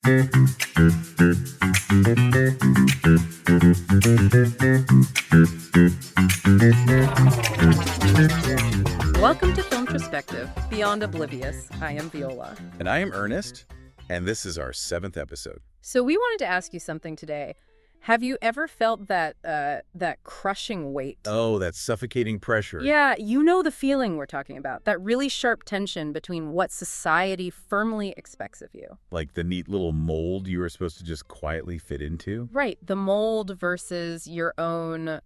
Welcome to Film Perspective, Beyond Oblivious. I am Viola. And I am Ernest, and this is our 7th episode. So we wanted to ask you something today. Have you ever felt that crushing weight? Oh, that suffocating pressure. Yeah, you know the feeling we're talking about. That really sharp tension between what society firmly expects of you. Like the neat little mold you were supposed to just quietly fit into? Right, the mold versus your own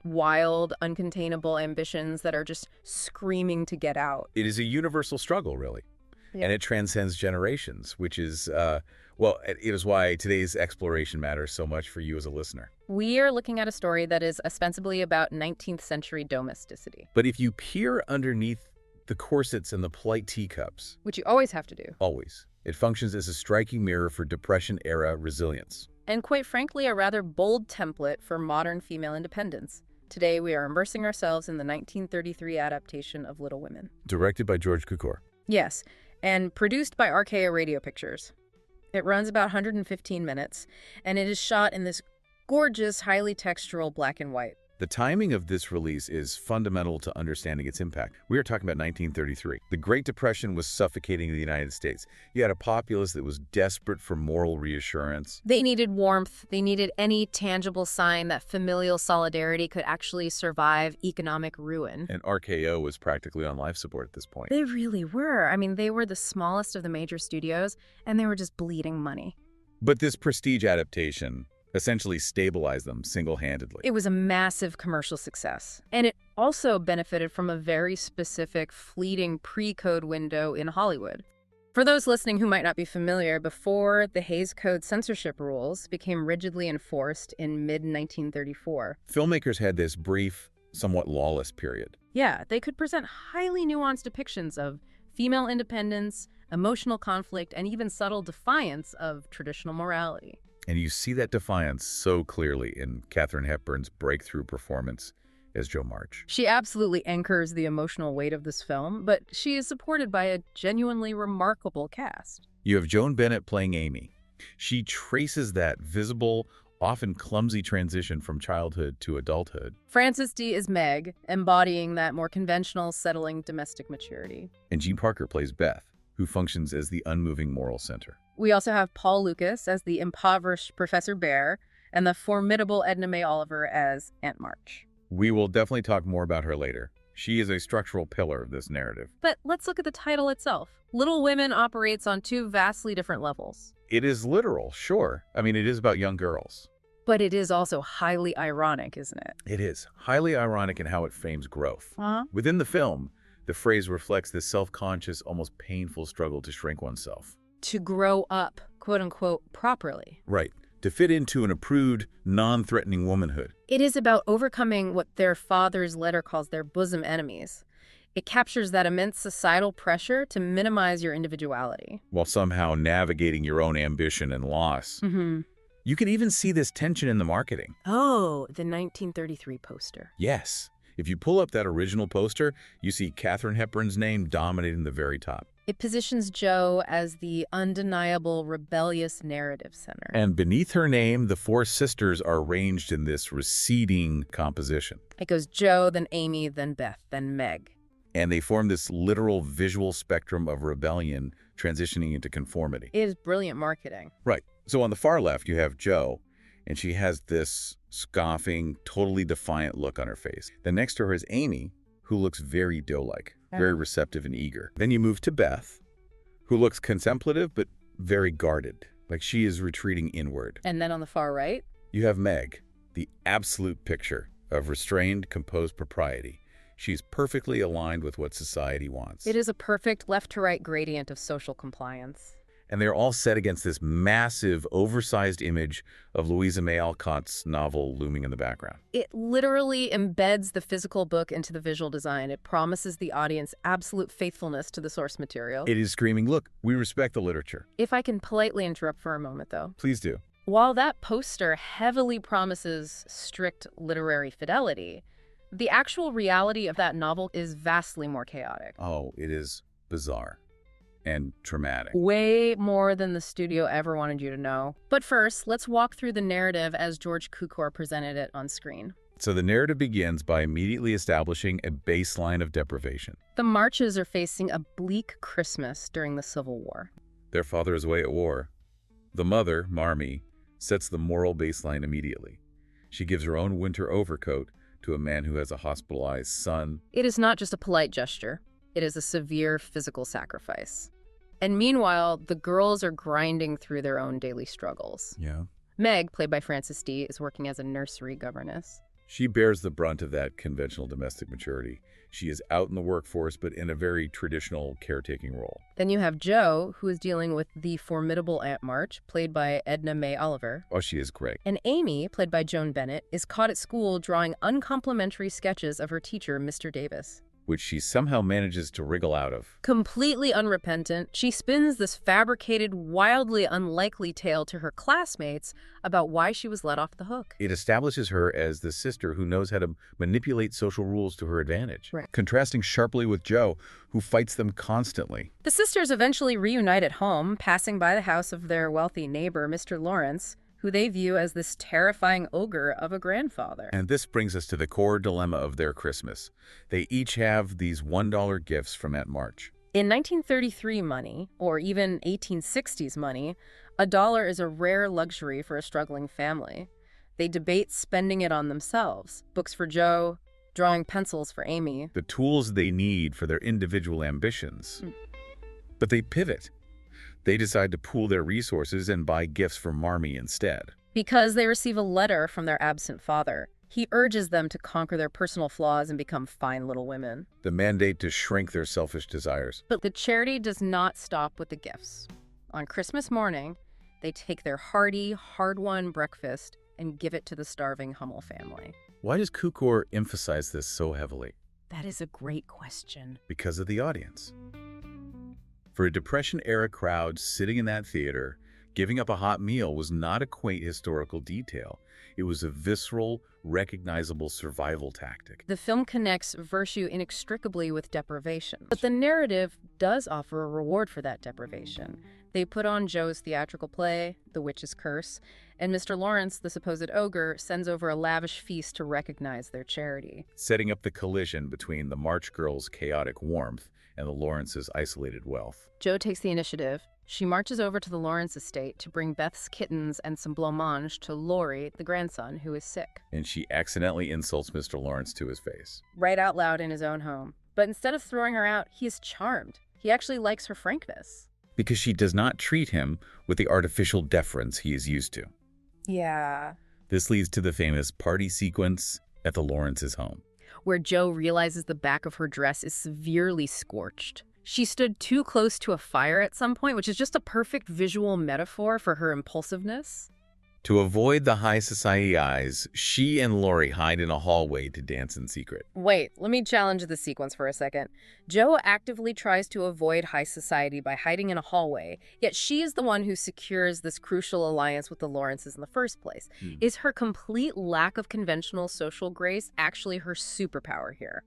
wild, uncontainable ambitions that are just screaming to get out. It is a universal struggle, really. Yeah. And it transcends generations, which is, it is why today's exploration matters so much for you as a listener. We are looking at a story that is ostensibly about 19th century domesticity. But if you peer underneath the corsets and the polite teacups... Which you always have to do. Always. It functions as a striking mirror for Depression-era resilience. And quite frankly, a rather bold template for modern female independence. Today, we are immersing ourselves in the 1933 adaptation of Little Women. Directed by George Cukor. Yes, and produced by RKO Radio Pictures. It runs about 115 minutes, and it is shot in this gorgeous, highly textural black and white. The timing of this release is fundamental to understanding its impact. We are talking about 1933. The Great Depression was suffocating the United States. You had a populace that was desperate for moral reassurance. They needed warmth. They needed any tangible sign that familial solidarity could actually survive economic ruin. And RKO was practically on life support at this point. They really were. I mean, they were the smallest of the major studios, and they were just bleeding money. But this prestige adaptation essentially stabilized them single-handedly. It was a massive commercial success. And it also benefited from a very specific, fleeting pre-code window in Hollywood. For those listening who might not be familiar, before the Hays Code censorship rules became rigidly enforced in mid-1934. Filmmakers had this brief, somewhat lawless period. Yeah, they could present highly nuanced depictions of female independence, emotional conflict, and even subtle defiance of traditional morality. And you see that defiance so clearly in Katharine Hepburn's breakthrough performance as Jo March. She absolutely anchors the emotional weight of this film, but she is supported by a genuinely remarkable cast. You have Joan Bennett playing Amy. She traces that visible, often clumsy transition from childhood to adulthood. Frances D. is Meg, embodying that more conventional, settling domestic maturity. And Jean Parker plays Beth, who functions as the unmoving moral center. We also have Paul Lucas as the impoverished Professor Bear and the formidable Edna May Oliver as Aunt March. We will definitely talk more about her later. She is a structural pillar of this narrative. But let's look at the title itself. Little Women operates on two vastly different levels. It is literal, sure. I mean, it is about young girls. But it is also highly ironic, isn't it? It is highly ironic in how it frames growth. Uh-huh. Within the film, the phrase reflects this self-conscious, almost painful struggle to shrink oneself. To grow up, quote-unquote, properly. Right. To fit into an approved, non-threatening womanhood. It is about overcoming what their father's letter calls their bosom enemies. It captures that immense societal pressure to minimize your individuality. While somehow navigating your own ambition and loss. Mm-hmm. You can even see this tension in the marketing. Oh, the 1933 poster. Yes. If you pull up that original poster, you see Katharine Hepburn's name dominating the very top. It positions Jo as the undeniable, rebellious narrative center. And beneath her name, the 4 sisters are arranged in this receding composition. It goes Jo, then Amy, then Beth, then Meg. And they form this literal visual spectrum of rebellion transitioning into conformity. It is brilliant marketing. Right. So on the far left, you have Jo, and she has this scoffing, totally defiant look on her face. Then next to her is Amy, who looks very doe-like, very receptive and eager. Then you move to Beth, who looks contemplative but very guarded, like she is retreating inward. And then on the far right, you have Meg, the absolute picture of restrained, composed propriety. She's perfectly aligned with what society wants. it is a perfect left-to-right gradient of social compliance. And they're all set against this massive, oversized image of Louisa May Alcott's novel looming in the background. It literally embeds the physical book into the visual design. It promises the audience absolute faithfulness to the source material. It is screaming, look, we respect the literature. If I can politely interrupt for a moment, though. Please do. While that poster heavily promises strict literary fidelity, the actual reality of that novel is vastly more chaotic. Oh, it is bizarre. and traumatic. Way more than the studio ever wanted you to know. But first, let's walk through the narrative as George Cukor presented it on screen. So the narrative begins by immediately establishing a baseline of deprivation. The Marches are facing a bleak Christmas during the Civil War. Their father is away at war. The mother, Marmee, sets the moral baseline immediately. She gives her own winter overcoat to a man who has a hospitalized son. It is not just a polite gesture. It is a severe physical sacrifice. And meanwhile, the girls are grinding through their own daily struggles. Yeah. Meg, played by Frances D., is working as a nursery governess. She bears the brunt of that conventional domestic maturity. She is out in the workforce, but in a very traditional caretaking role. Then you have Jo, who is dealing with the formidable Aunt March, played by Edna May Oliver. Oh, she is great. And Amy, played by Joan Bennett, is caught at school drawing uncomplimentary sketches of her teacher, Mr. Davis. Which she somehow manages to wriggle out of. Completely unrepentant, she spins this fabricated, wildly unlikely tale to her classmates about why she was let off the hook. It establishes her as the sister who knows how to manipulate social rules to her advantage, Right. contrasting sharply with Jo, who fights them constantly. The sisters eventually reunite at home, passing by the house of their wealthy neighbor, Mr. Lawrence, who they view as this terrifying ogre of a grandfather. And this brings us to the core dilemma of their Christmas. They each have these $1 gifts from Aunt March. In 1933 money, or even 1860s money, $1 is a rare luxury for a struggling family. They debate spending it on themselves. Books for Jo, drawing pencils for Amy. The tools they need for their individual ambitions. But they pivot. They decide to pool their resources and buy gifts for Marmee instead. Because they receive a letter from their absent father. He urges them to conquer their personal flaws and become fine little women. The mandate to shrink their selfish desires. But the charity does not stop with the gifts. On Christmas morning, they take their hearty, hard-won breakfast and give it to the starving Hummel family. Why does Cukor emphasize this so heavily? That is a great question. Because of the audience. For a Depression-era crowd sitting in that theater, giving up a hot meal was not a quaint historical detail. It was a visceral, recognizable survival tactic. The film connects virtue inextricably with deprivation. But the narrative does offer a reward for that deprivation. They put on Jo's theatrical play, The Witch's Curse, and Mr. Lawrence, the supposed ogre, sends over a lavish feast to recognize their charity. Setting up the collision between the March girls' chaotic warmth and the Lawrences' isolated wealth. Jo takes the initiative. She marches over to the Lawrence estate to bring Beth's kittens and some blancmange to Laurie, the grandson, who is sick. And she accidentally insults Mr. Lawrence to his face. Right out loud in his own home. But instead of throwing her out, he is charmed. He actually likes her frankness. Because she does not treat him with the artificial deference he is used to. Yeah. This leads to the famous party sequence at the Lawrences' home, where Jo realizes the back of her dress is severely scorched. She stood too close to a fire at some point, which is just a perfect visual metaphor for her impulsiveness. To avoid the high society eyes, she and Laurie hide in a hallway to dance in secret. Wait, let me challenge the sequence for a second. Jo actively tries to avoid high society by hiding in a hallway, yet she is the one who secures this crucial alliance with the Lawrences in the first place. Is her complete lack of conventional social grace actually her superpower here?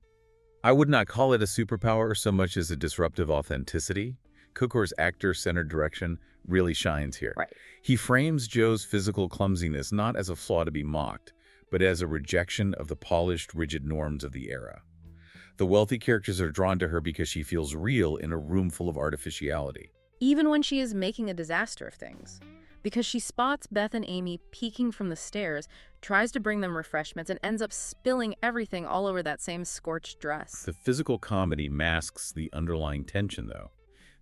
I would not call it a superpower so much as a disruptive authenticity. Cukor's actor-centered direction really shines here. Right. He frames Jo's physical clumsiness not as a flaw to be mocked, but as a rejection of the polished, rigid norms of the era. The wealthy characters are drawn to her because she feels real in a room full of artificiality. Even when she is making a disaster of things. Because she spots Beth and Amy peeking from the stairs, tries to bring them refreshments, and ends up spilling everything all over that same scorched dress. The physical comedy masks the underlying tension, though.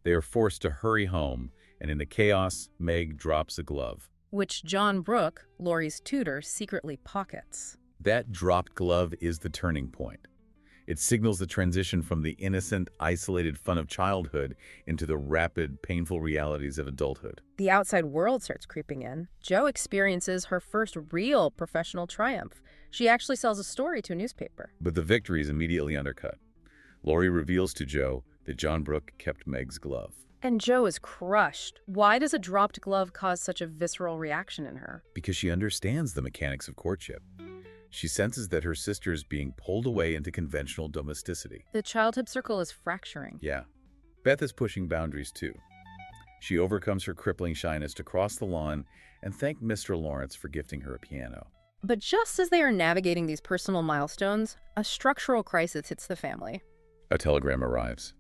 They are forced to hurry home, and in the chaos, Meg drops a glove. Which John Brooke, Laurie's tutor, secretly pockets. That dropped glove is the turning point. It signals the transition from the innocent, isolated fun of childhood into the rapid, painful realities of adulthood. The outside world starts creeping in. Jo experiences her first real professional triumph. She actually sells a story to a newspaper. But the victory is immediately undercut. Laurie reveals to Jo that John Brooke kept Meg's glove. And Jo is crushed. Why does a dropped glove cause such a visceral reaction in her? Because she understands the mechanics of courtship. She senses that her sister is being pulled away into conventional domesticity. The childhood circle is fracturing. Yeah. Beth is pushing boundaries too. She overcomes her crippling shyness to cross the lawn and thank Mr. Lawrence for gifting her a piano. But just as they are navigating these personal milestones, a structural crisis hits the family. A telegram arrives.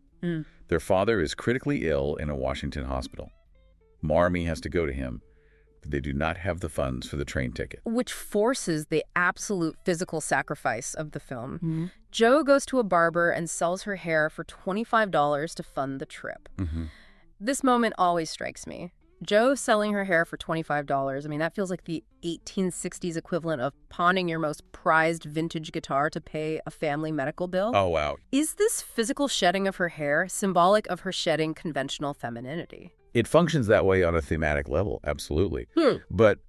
Their father is critically ill in a Washington hospital. Marmee has to go to him, but they do not have the funds for the train ticket. Which forces the absolute physical sacrifice of the film. Jo goes to a barber and sells her hair for $25 to fund the trip. This moment always strikes me. Jo selling her hair for $25, I mean, that feels like the 1860s equivalent of pawning your most prized vintage guitar to pay a family medical bill. Oh, wow. Is this physical shedding of her hair symbolic of her shedding conventional femininity? It functions that way on a thematic level, absolutely. But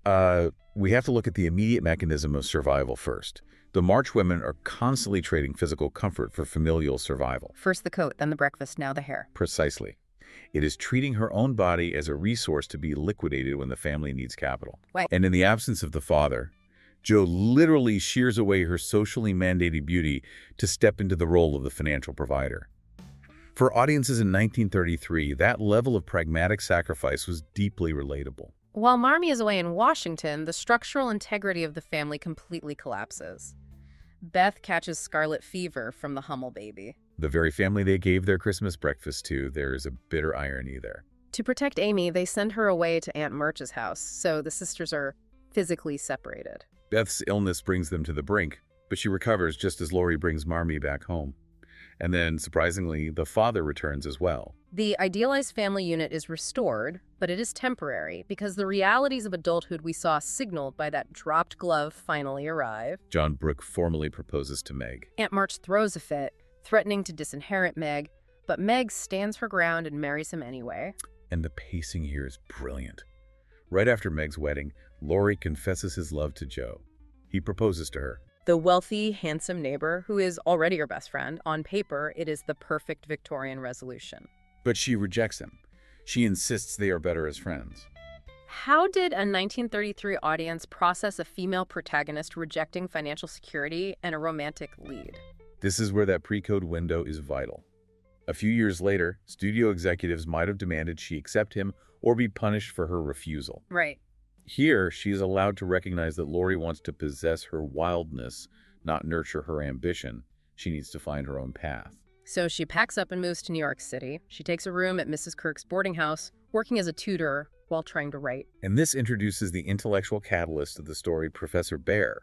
we have to look at the immediate mechanism of survival first. The March women are constantly trading physical comfort for familial survival. First the coat, then the breakfast, now the hair. Precisely. It is treating her own body as a resource to be liquidated when the family needs capital. Right. And in the absence of the father, Jo literally shears away her socially mandated beauty to step into the role of the financial provider. For audiences in 1933, that level of pragmatic sacrifice was deeply relatable. While Marmee is away in Washington, the structural integrity of the family completely collapses. Beth catches scarlet fever from the Hummel baby. The very family they gave their Christmas breakfast to, there is a bitter irony there. To protect Amy, they send her away to Aunt Murch's house, so the sisters are physically separated. Beth's illness brings them to the brink, but she recovers just as Laurie brings Marmee back home. And then, surprisingly, the father returns as well. The idealized family unit is restored, but it is temporary because the realities of adulthood we saw signaled by that dropped glove finally arrive. John Brooke formally proposes to Meg. Aunt March throws a fit, threatening to disinherit Meg, but Meg stands her ground and marries him anyway. And the pacing here is brilliant. Right after Meg's wedding, Laurie confesses his love to Jo. He proposes to her. The wealthy, handsome neighbor who is already her best friend, on paper, it is the perfect Victorian resolution. But she rejects him. She insists they are better as friends. How did a 1933 audience process a female protagonist rejecting financial security and a romantic lead? This is where that pre-code window is vital. A few years later, studio executives might have demanded she accept him or be punished for her refusal. Right. Here, she is allowed to recognize that Laurie wants to possess her wildness, not nurture her ambition. She needs to find her own path. So she packs up and moves to New York City. She takes a room at Mrs. Kirk's boarding house, working as a tutor while trying to write. And this introduces the intellectual catalyst of the story, Professor Baer,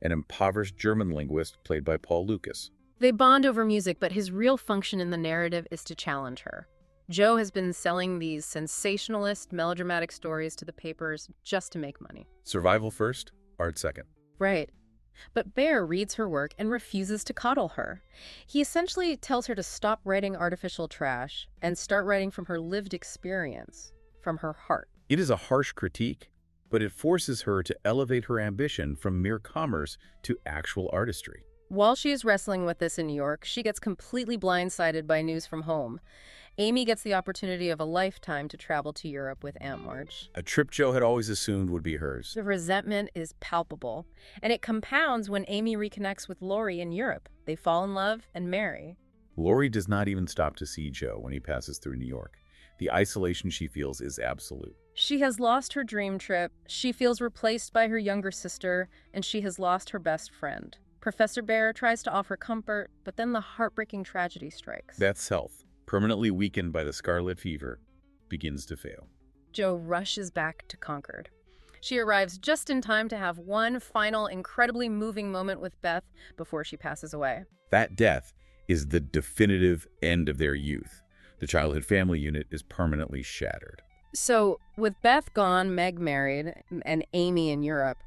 an impoverished German linguist played by Paul Lucas. They bond over music, but his real function in the narrative is to challenge her. Jo has been selling these sensationalist, melodramatic stories to the papers just to make money. Survival first, art second. Right. But Baer reads her work and refuses to coddle her. He essentially tells her to stop writing artificial trash and start writing from her lived experience, from her heart. It is a harsh critique, but it forces her to elevate her ambition from mere commerce to actual artistry. While she is wrestling with this in New York, she gets completely blindsided by news from home. Amy gets the opportunity of a lifetime to travel to Europe with Aunt March. A trip Jo had always assumed would be hers. The resentment is palpable, and it compounds when Amy reconnects with Laurie in Europe. They fall in love and marry. Laurie does not even stop to see Jo when he passes through New York. The isolation she feels is absolute. She has lost her dream trip, she feels replaced by her younger sister, and she has lost her best friend. Professor Baer tries to offer comfort, but then the heartbreaking tragedy strikes. Beth's health, permanently weakened by the scarlet fever, begins to fail. Jo rushes back to Concord. She arrives just in time to have one final, incredibly moving moment with Beth before she passes away. That death is the definitive end of their youth. The childhood family unit is permanently shattered. So, with Beth gone, Meg married, and Amy in Europe,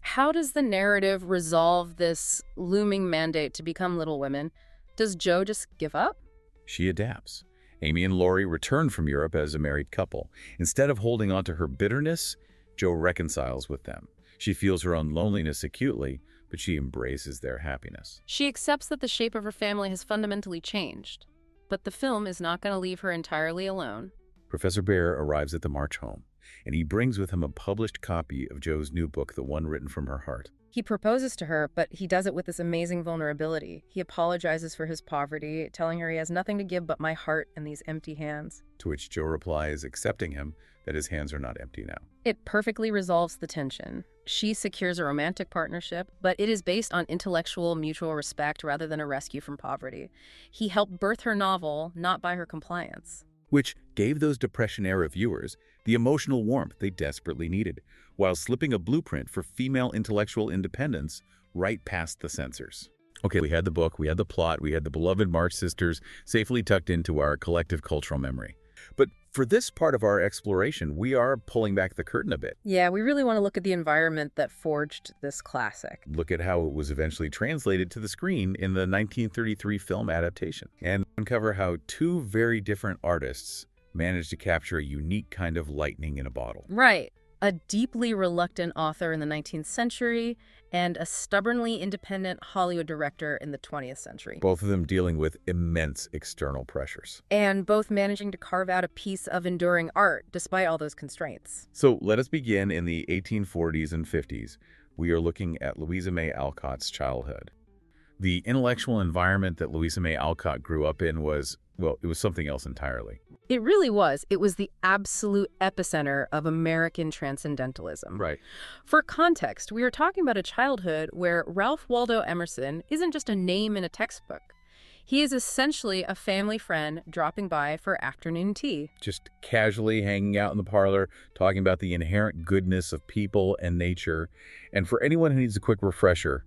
how does the narrative resolve this looming mandate to become Little Women? Does Jo just give up? She adapts. Amy and Laurie return from Europe as a married couple. Instead of holding on to her bitterness, Jo reconciles with them. She feels her own loneliness acutely, but she embraces their happiness. She accepts that the shape of her family has fundamentally changed. But the film is not going to leave her entirely alone. Professor Baer arrives at the March home, and he brings with him a published copy of Jo's new book, The One Written from Her Heart. He proposes to her, but he does it with this amazing vulnerability. He apologizes for his poverty, telling her he has nothing to give but my heart and these empty hands. To which Joe replies, accepting him, that his hands are not empty now. It perfectly resolves the tension. She secures a romantic partnership, but it is based on intellectual mutual respect rather than a rescue from poverty. He helped birth her novel, not by her compliance. Which gave those Depression-era viewers the emotional warmth they desperately needed, while slipping a blueprint for female intellectual independence right past the censors. Okay, we had the book, we had the plot, we had the beloved March sisters safely tucked into our collective cultural memory. But for this part of our exploration, we are pulling back the curtain a bit. Yeah, we really want to look at the environment that forged this classic. Look at how it was eventually translated to the screen in the 1933 film adaptation, and uncover how two very different artists managed to capture a unique kind of lightning in a bottle. Right. A deeply reluctant author in the 19th century and a stubbornly independent Hollywood director in the 20th century. Both of them dealing with immense external pressures. And both managing to carve out a piece of enduring art despite all those constraints. So let us begin in the 1840s and 50s. We are looking at Louisa May Alcott's childhood. The intellectual environment that Louisa May Alcott grew up in was, well, it was something else entirely. It really was. It was the absolute epicenter of American transcendentalism. Right. For context, we are talking about a childhood where Ralph Waldo Emerson isn't just a name in a textbook. He is essentially a family friend dropping by for afternoon tea. Just casually hanging out in the parlor, talking about the inherent goodness of people and nature. And for anyone who needs a quick refresher,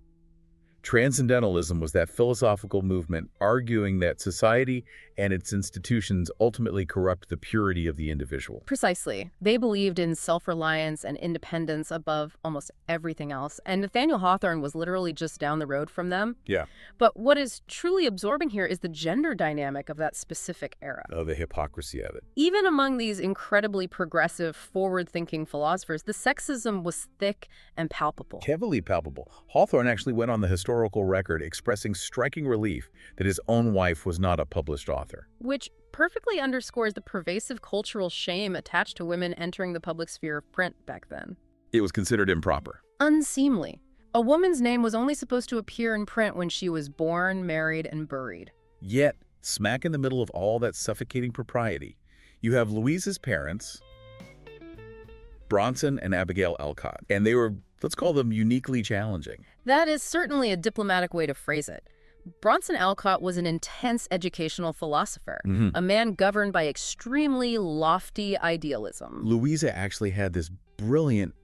Transcendentalism was that philosophical movement arguing that society and its institutions ultimately corrupt the purity of the individual. Precisely. They believed in self-reliance and independence above almost everything else, and Nathaniel Hawthorne was literally just down the road from them. Yeah. But what is truly absorbing here is the gender dynamic of that specific era. Oh, the hypocrisy of it. Even among these incredibly progressive, forward-thinking philosophers, the sexism was thick and palpable. Heavily palpable. Hawthorne actually went on the historical record expressing striking relief that his own wife was not a published author. Which perfectly underscores the pervasive cultural shame attached to women entering the public sphere of print back then. It was considered improper. Unseemly. A woman's name was only supposed to appear in print when she was born, married, and buried. Yet, smack in the middle of all that suffocating propriety, you have Louisa's parents, Bronson and Abigail Alcott, and they were, let's call them, uniquely challenging. That is certainly a diplomatic way to phrase it. Bronson Alcott was an intense educational philosopher, a man governed by extremely lofty idealism. Louisa actually had this brilliant,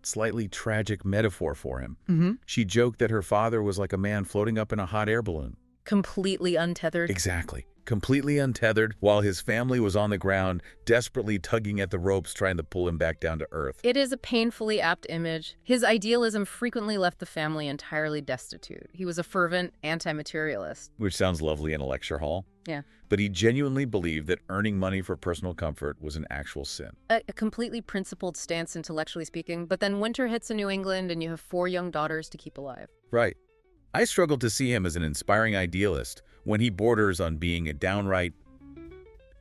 slightly tragic metaphor for him. She joked that her father was like a man floating up in a hot air balloon. Completely untethered. Exactly. Completely untethered, while his family was on the ground, desperately tugging at the ropes, trying to pull him back down to earth. It is a painfully apt image. His idealism frequently left the family entirely destitute. He was a fervent anti-materialist. Which sounds lovely in a lecture hall. Yeah. But he genuinely believed that earning money for personal comfort was an actual sin. A completely principled stance, intellectually speaking, but then winter hits in New England and you have 4 young daughters to keep alive. Right. I struggle to see him as an inspiring idealist when he borders on being a downright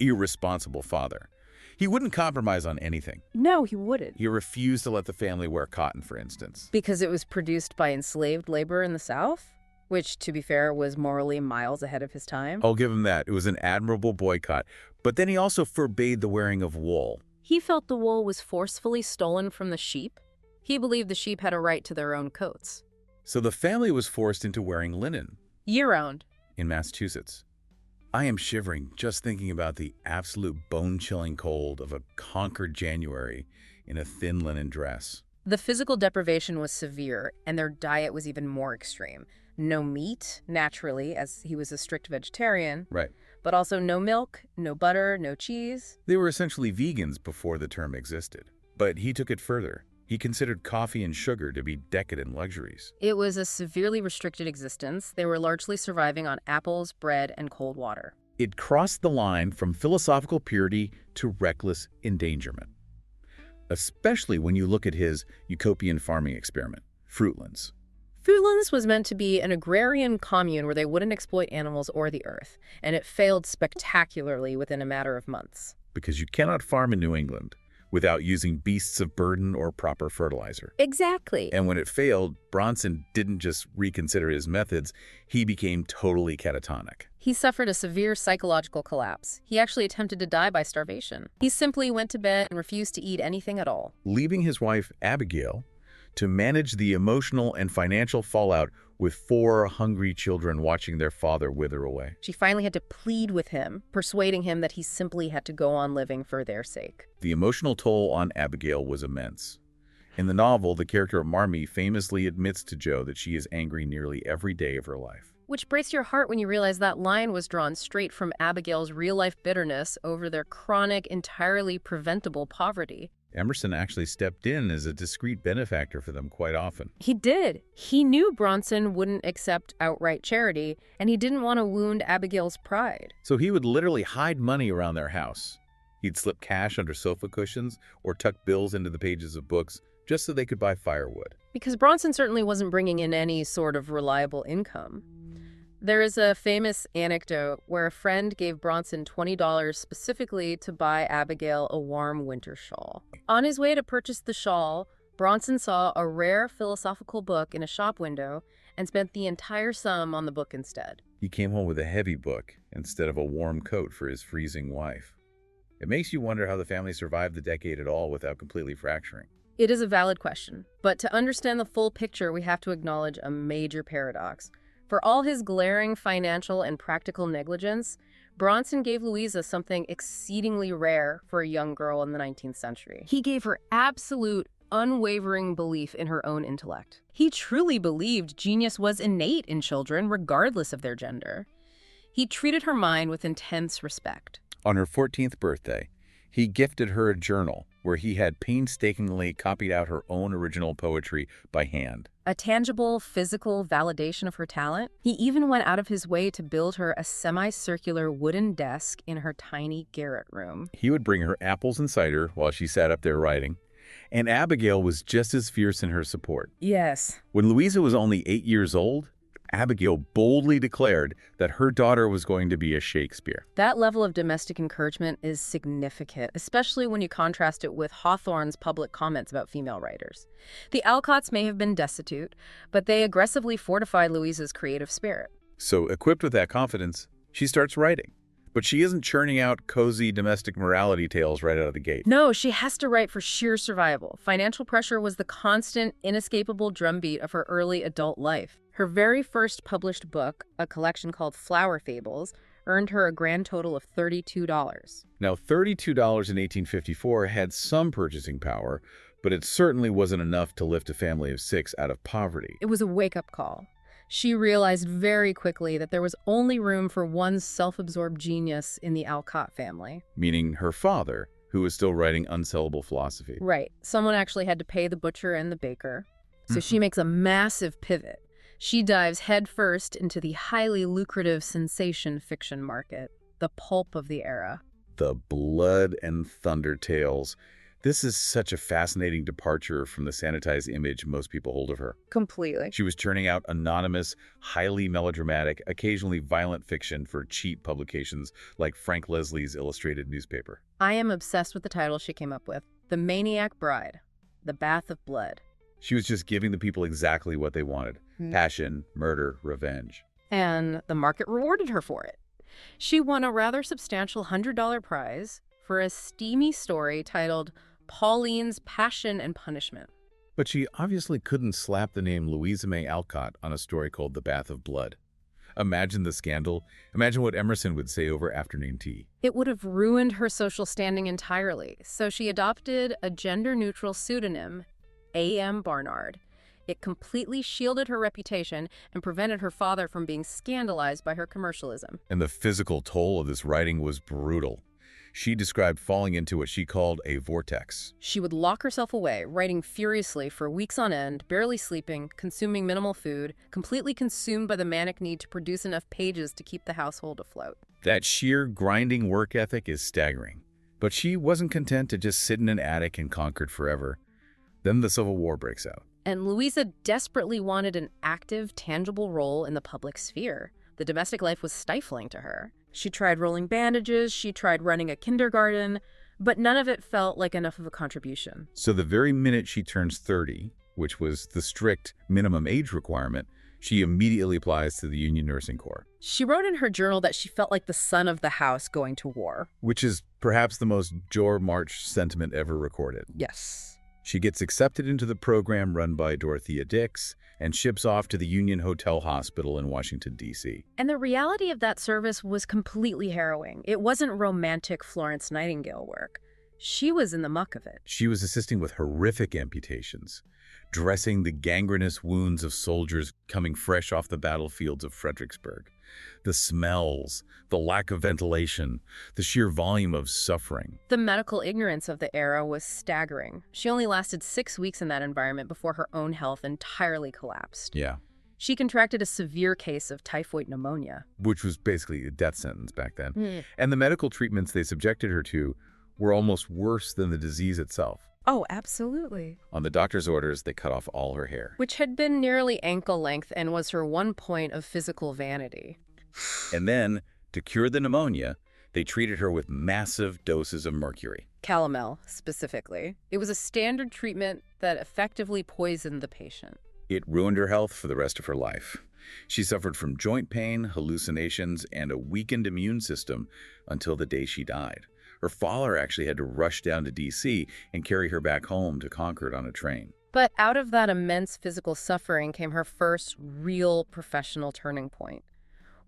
irresponsible father. He wouldn't compromise on anything. No, he wouldn't. He refused to let the family wear cotton, for instance. Because it was produced by enslaved labor in the South? Which, to be fair, was morally miles ahead of his time. I'll give him that. It was an admirable boycott. But then he also forbade the wearing of wool. He felt the wool was forcefully stolen from the sheep. He believed the sheep had a right to their own coats. So the family was forced into wearing linen. Year-round. In Massachusetts. I am shivering just thinking about the absolute bone-chilling cold of a Concord January in a thin linen dress. The physical deprivation was severe, and their diet was even more extreme. No meat, naturally, as he was a strict vegetarian. Right. But also no milk, no butter, no cheese. They were essentially vegans before the term existed. But he took it further. He considered coffee and sugar to be decadent luxuries. It was a severely restricted existence. They were largely surviving on apples, bread, and cold water. It crossed the line from philosophical purity to reckless endangerment. Especially when you look at his utopian farming experiment, Fruitlands. Fruitlands was meant to be an agrarian commune where they wouldn't exploit animals or the earth, and it failed spectacularly within a matter of months. Because you cannot farm in New England without using beasts of burden or proper fertilizer. Exactly. And when it failed, Bronson didn't just reconsider his methods, he became totally catatonic. He suffered a severe psychological collapse. He actually attempted to die by starvation. He simply went to bed and refused to eat anything at all, leaving his wife, Abigail, to manage the emotional and financial fallout with 4 hungry children watching their father wither away. She finally had to plead with him, persuading him that he simply had to go on living for their sake. The emotional toll on Abigail was immense. In the novel, the character of Marmee famously admits to Jo that she is angry nearly every day of her life. Which breaks your heart when you realize that line was drawn straight from Abigail's real-life bitterness over their chronic, entirely preventable poverty. Emerson actually stepped in as a discreet benefactor for them quite often. He did. He knew Bronson wouldn't accept outright charity, and he didn't want to wound Abigail's pride. So he would literally hide money around their house. He'd slip cash under sofa cushions or tuck bills into the pages of books just so they could buy firewood. Because Bronson certainly wasn't bringing in any sort of reliable income. There is a famous anecdote where a friend gave Bronson $20 specifically to buy Abigail a warm winter shawl. On his way to purchase the shawl, Bronson saw a rare philosophical book in a shop window and spent the entire sum on the book instead. He came home with a heavy book instead of a warm coat for his freezing wife. It makes you wonder how the family survived the decade at all without completely fracturing. It is a valid question, but to understand the full picture, we have to acknowledge a major paradox. For all his glaring financial and practical negligence, Bronson gave Louisa something exceedingly rare for a young girl in the 19th century. He gave her absolute, unwavering belief in her own intellect. He truly believed genius was innate in children, regardless of their gender. He treated her mind with intense respect. On her 14th birthday, he gifted her a journal where he had painstakingly copied out her own original poetry by hand. A tangible, physical validation of her talent. He even went out of his way to build her a semicircular wooden desk in her tiny garret room. He would bring her apples and cider while she sat up there writing, and Abigail was just as fierce in her support. Yes. When Louisa was only 8 years old, Abigail boldly declared that her daughter was going to be a Shakespeare. That level of domestic encouragement is significant, especially when you contrast it with Hawthorne's public comments about female writers. The Alcotts may have been destitute, but they aggressively fortified Louisa's creative spirit. So, equipped with that confidence, she starts writing. But she isn't churning out cozy domestic morality tales right out of the gate. No, she has to write for sheer survival. Financial pressure was the constant, inescapable drumbeat of her early adult life. Her very first published book, a collection called Flower Fables, earned her a grand total of $32. Now, $32 in 1854 had some purchasing power, but it certainly wasn't enough to lift a family of 6 out of poverty. It was a wake-up call. She realized very quickly that there was only room for one self-absorbed genius in the Alcott family. Meaning her father, who was still writing unsellable philosophy. Right. Someone actually had to pay the butcher and the baker. So she makes a massive pivot. She dives headfirst into the highly lucrative sensation fiction market, the pulp of the era. The blood and thunder tales. This is such a fascinating departure from the sanitized image most people hold of her. Completely. She was churning out anonymous, highly melodramatic, occasionally violent fiction for cheap publications like Frank Leslie's illustrated newspaper. I am obsessed with the title she came up with. The Maniac Bride. The Bath of Blood. She was just giving the people exactly what they wanted. Passion, murder, revenge. And the market rewarded her for it. She won a rather substantial $100 prize for a steamy story titled Pauline's Passion and Punishment. But she obviously couldn't slap the name Louisa May Alcott on a story called The Bath of Blood. Imagine the scandal. Imagine what Emerson would say over afternoon tea. It would have ruined her social standing entirely, so she adopted a gender-neutral pseudonym, A.M. Barnard. It completely shielded her reputation and prevented her father from being scandalized by her commercialism. And the physical toll of this writing was brutal. She described falling into what she called a vortex. She would lock herself away, writing furiously for weeks on end, barely sleeping, consuming minimal food, completely consumed by the manic need to produce enough pages to keep the household afloat. That sheer grinding work ethic is staggering. But she wasn't content to just sit in an attic and conquered forever. Then the Civil War breaks out. And Louisa desperately wanted an active, tangible role in the public sphere. The domestic life was stifling to her. She tried rolling bandages, she tried running a kindergarten, but none of it felt like enough of a contribution. So the very minute she turns 30, which was the strict minimum age requirement, she immediately applies to the Union Nursing Corps. She wrote in her journal that she felt like the son of the house going to war. Which is perhaps the most Jor March sentiment ever recorded. Yes. She gets accepted into the program run by Dorothea Dix and ships off to the Union Hotel Hospital in Washington, D.C. And the reality of that service was completely harrowing. It wasn't romantic Florence Nightingale work. She was in the muck of it. She was assisting with horrific amputations, dressing the gangrenous wounds of soldiers coming fresh off the battlefields of Fredericksburg. The smells, the lack of ventilation, the sheer volume of suffering. The medical ignorance of the era was staggering. She only lasted 6 weeks in that environment before her own health entirely collapsed. Yeah. She contracted a severe case of typhoid pneumonia. Which was basically a death sentence back then. Mm. And the medical treatments they subjected her to were almost worse than the disease itself. Oh, absolutely. On the doctor's orders, they cut off all her hair. Which had been nearly ankle length and was her one point of physical vanity. And then, to cure the pneumonia, they treated her with massive doses of mercury. Calomel, specifically. It was a standard treatment that effectively poisoned the patient. It ruined her health for the rest of her life. She suffered from joint pain, hallucinations, and a weakened immune system until the day she died. Her father actually had to rush down to D.C. and carry her back home to Concord on a train. But out of that immense physical suffering came her first real professional turning point.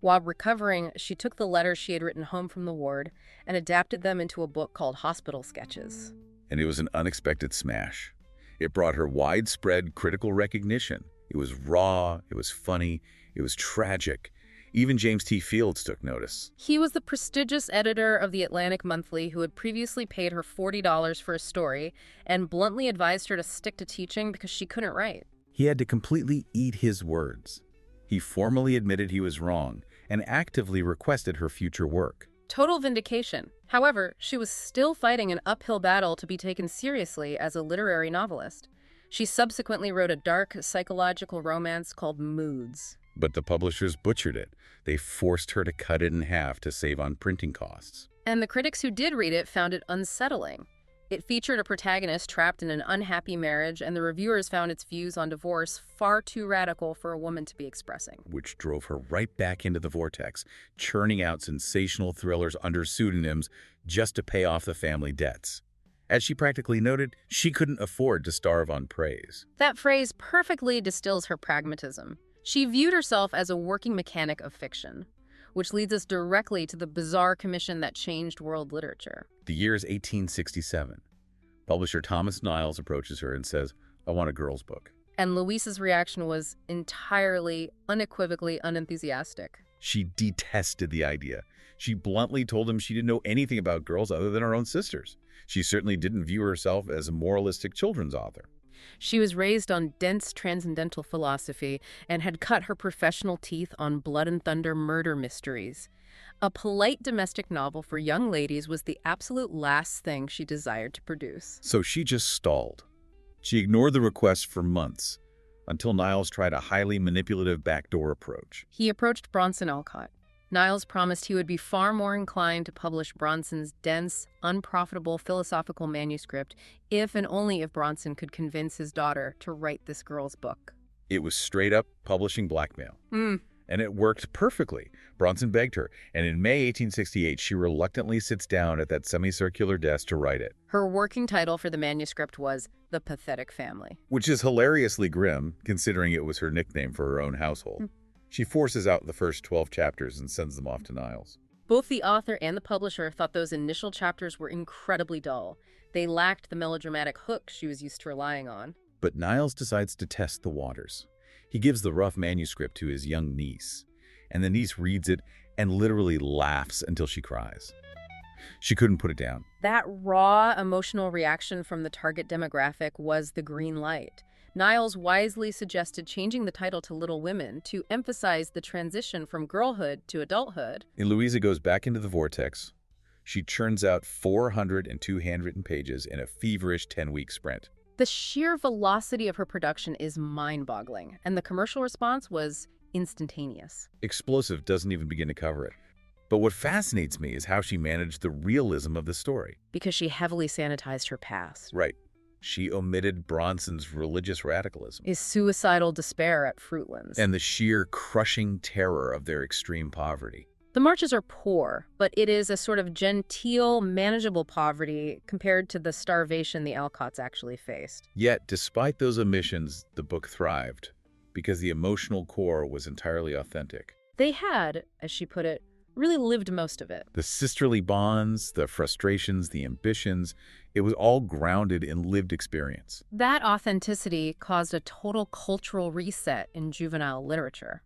While recovering, she took the letters she had written home from the ward and adapted them into a book called Hospital Sketches. And it was an unexpected smash. It brought her widespread critical recognition. It was raw, it was funny, it was tragic. Even James T. Fields took notice. He was the prestigious editor of the Atlantic Monthly who had previously paid her $40 for a story and bluntly advised her to stick to teaching because she couldn't write. He had to completely eat his words. He formally admitted he was wrong and actively requested her future work. Total vindication. However, she was still fighting an uphill battle to be taken seriously as a literary novelist. She subsequently wrote a dark psychological romance called Moods. But the publishers butchered it. They forced her to cut it in half to save on printing costs. And the critics who did read it found it unsettling. It featured a protagonist trapped in an unhappy marriage, and the reviewers found its views on divorce far too radical for a woman to be expressing. Which drove her right back into the vortex, churning out sensational thrillers under pseudonyms just to pay off the family debts. As she practically noted, she couldn't afford to starve on praise. That phrase perfectly distills her pragmatism. She viewed herself as a working mechanic of fiction, which leads us directly to the bizarre commission that changed world literature. The year is 1867. Publisher Thomas Niles approaches her and says, "I want a girl's book." And Louisa's reaction was entirely, unequivocally unenthusiastic. She detested the idea. She bluntly told him she didn't know anything about girls other than her own sisters. She certainly didn't view herself as a moralistic children's author. She was raised on dense transcendental philosophy and had cut her professional teeth on blood and thunder murder mysteries. A polite domestic novel for young ladies was the absolute last thing she desired to produce. So she just stalled. She ignored the request for months, until Niles tried a highly manipulative backdoor approach. He approached Bronson Alcott. Niles promised he would be far more inclined to publish Bronson's dense, unprofitable philosophical manuscript if and only if Bronson could convince his daughter to write this girl's book. It was straight-up publishing blackmail. And it worked perfectly. Bronson begged her, and in May 1868, she reluctantly sits down at that semicircular desk to write it. Her working title for the manuscript was The Pathetic Family. Which is hilariously grim, considering it was her nickname for her own household. She forces out the first 12 chapters and sends them off to Niles. Both the author and the publisher thought those initial chapters were incredibly dull. They lacked the melodramatic hook she was used to relying on. But Niles decides to test the waters. He gives the rough manuscript to his young niece, and the niece reads it and literally laughs until she cries. She couldn't put it down. That raw emotional reaction from the target demographic was the green light. Niles wisely suggested changing the title to Little Women to emphasize the transition from girlhood to adulthood. And Louisa goes back into the vortex. She churns out 402 handwritten pages in a feverish 10-week sprint. The sheer velocity of her production is mind-boggling, and the commercial response was instantaneous. Explosive doesn't even begin to cover it. But what fascinates me is how she managed the realism of the story. Because she heavily sanitized her past. Right. She omitted Bronson's religious radicalism Is suicidal despair at Fruitlands. and the sheer crushing terror of their extreme poverty. The Marches are poor, but it is a sort of genteel, manageable poverty compared to the starvation the Alcotts actually faced. Yet, despite those omissions, the book thrived because the emotional core was entirely authentic. They had, as she put it, really lived most of it. The sisterly bonds, the frustrations, the ambitions, it was all grounded in lived experience. That authenticity caused a total cultural reset in juvenile literature.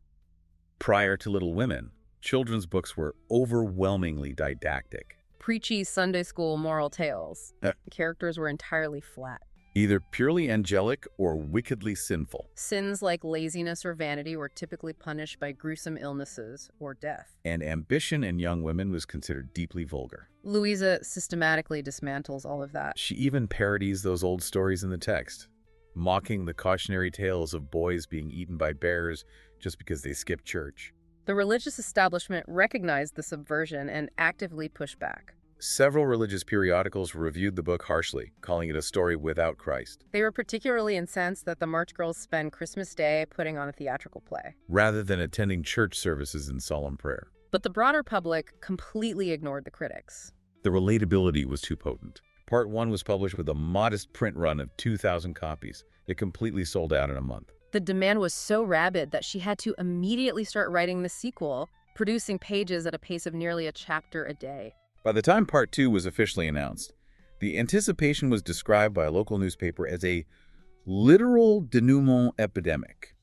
Prior to Little Women, children's books were overwhelmingly didactic. Preachy Sunday school moral tales. The characters were entirely flat. Either purely angelic or wickedly sinful. Sins like laziness or vanity were typically punished by gruesome illnesses or death. And ambition in young women was considered deeply vulgar. Louisa systematically dismantles all of that. She even parodies those old stories in the text, mocking the cautionary tales of boys being eaten by bears just because they skipped church. The religious establishment recognized the subversion and actively pushed back. Several religious periodicals reviewed the book harshly, calling it a story without Christ, They were particularly incensed that the March Girls spend Christmas Day putting on a theatrical play. rather than attending church services in solemn prayer. But the broader public completely ignored the critics. The relatability was too potent. Part 1 was published with a modest print run of 2,000 copies. It completely sold out in a month. The demand was so rabid that she had to immediately start writing the sequel, producing pages at a pace of nearly a chapter a day. By the time Part 2 was officially announced, the anticipation was described by a local newspaper as a literal denouement epidemic.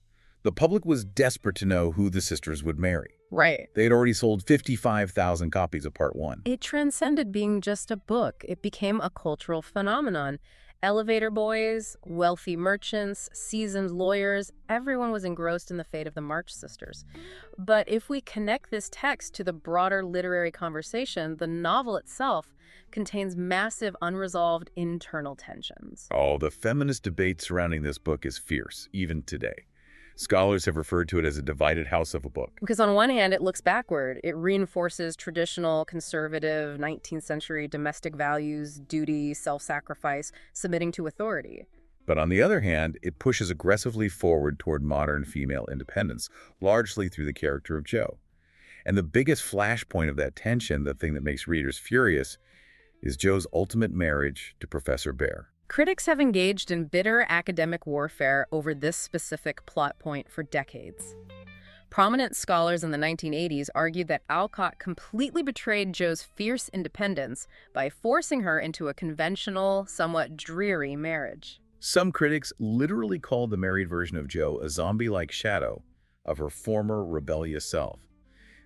The public was desperate to know who the sisters would marry. Right. They had already sold 55,000 copies of Part 1. It transcended being just a book. It became a cultural phenomenon. Elevator boys, wealthy merchants, seasoned lawyers, everyone was engrossed in the fate of the March sisters. But if we connect this text to the broader literary conversation, the novel itself contains massive unresolved internal tensions. Oh, the feminist debate surrounding this book is fierce, even today. Scholars have referred to it as a divided house of a book. Because on one hand, it looks backward. It reinforces traditional, conservative, 19th century domestic values, duty, self-sacrifice, submitting to authority. But on the other hand, it pushes aggressively forward toward modern female independence, largely through the character of Jo. And the biggest flashpoint of that tension, the thing that makes readers furious, is Jo's ultimate marriage to Professor Bear. Critics have engaged in bitter academic warfare over this specific plot point for decades. Prominent scholars in the 1980s argued that Alcott completely betrayed Jo's fierce independence by forcing her into a conventional, somewhat dreary marriage. Some critics literally called the married version of Jo a zombie-like shadow of her former rebellious self.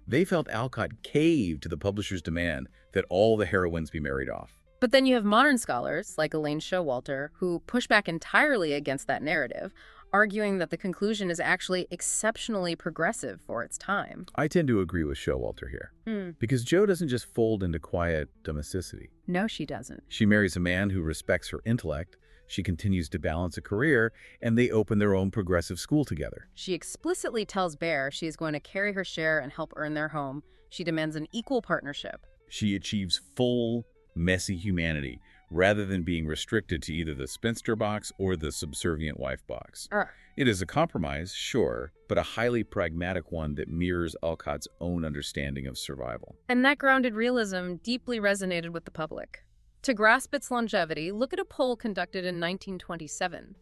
They felt Alcott caved to the publisher's demand that all the heroines be married off. But then you have modern scholars, like Elaine Showalter, who push back entirely against that narrative, arguing that the conclusion is actually exceptionally progressive for its time. I tend to agree with Showalter here, because Jo doesn't just fold into quiet domesticity. No, she doesn't. She marries a man who respects her intellect, she continues to balance a career, and they open their own progressive school together. She explicitly tells Bear she is going to carry her share and help earn their home. She demands an equal partnership. She achieves full, messy humanity, rather than being restricted to either the spinster box or the subservient wife box. It is a compromise, sure, but a highly pragmatic one that mirrors Alcott's own understanding of survival. And that grounded realism deeply resonated with the public. To grasp its longevity, look at a poll conducted in 1927.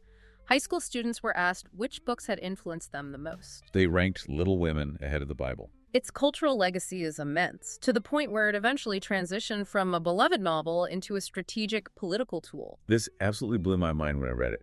High school students were asked which books had influenced them the most. They ranked Little Women ahead of the Bible. Its cultural legacy is immense, to the point where it eventually transitioned from a beloved novel into a strategic political tool. This absolutely blew my mind when I read it.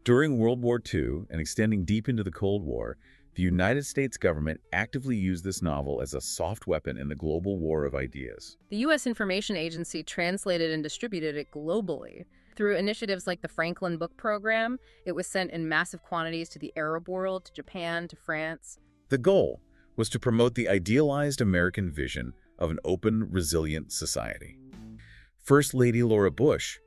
During World War II and extending deep into the Cold War, the United States government actively used this novel as a soft weapon in the global war of ideas. The U.S. Information Agency translated and distributed it globally. Through initiatives like the Franklin Book Program, it was sent in massive quantities to the Arab world, to Japan, to France. The goal was to promote the idealized American vision of an open, resilient society. First Lady Laura Bush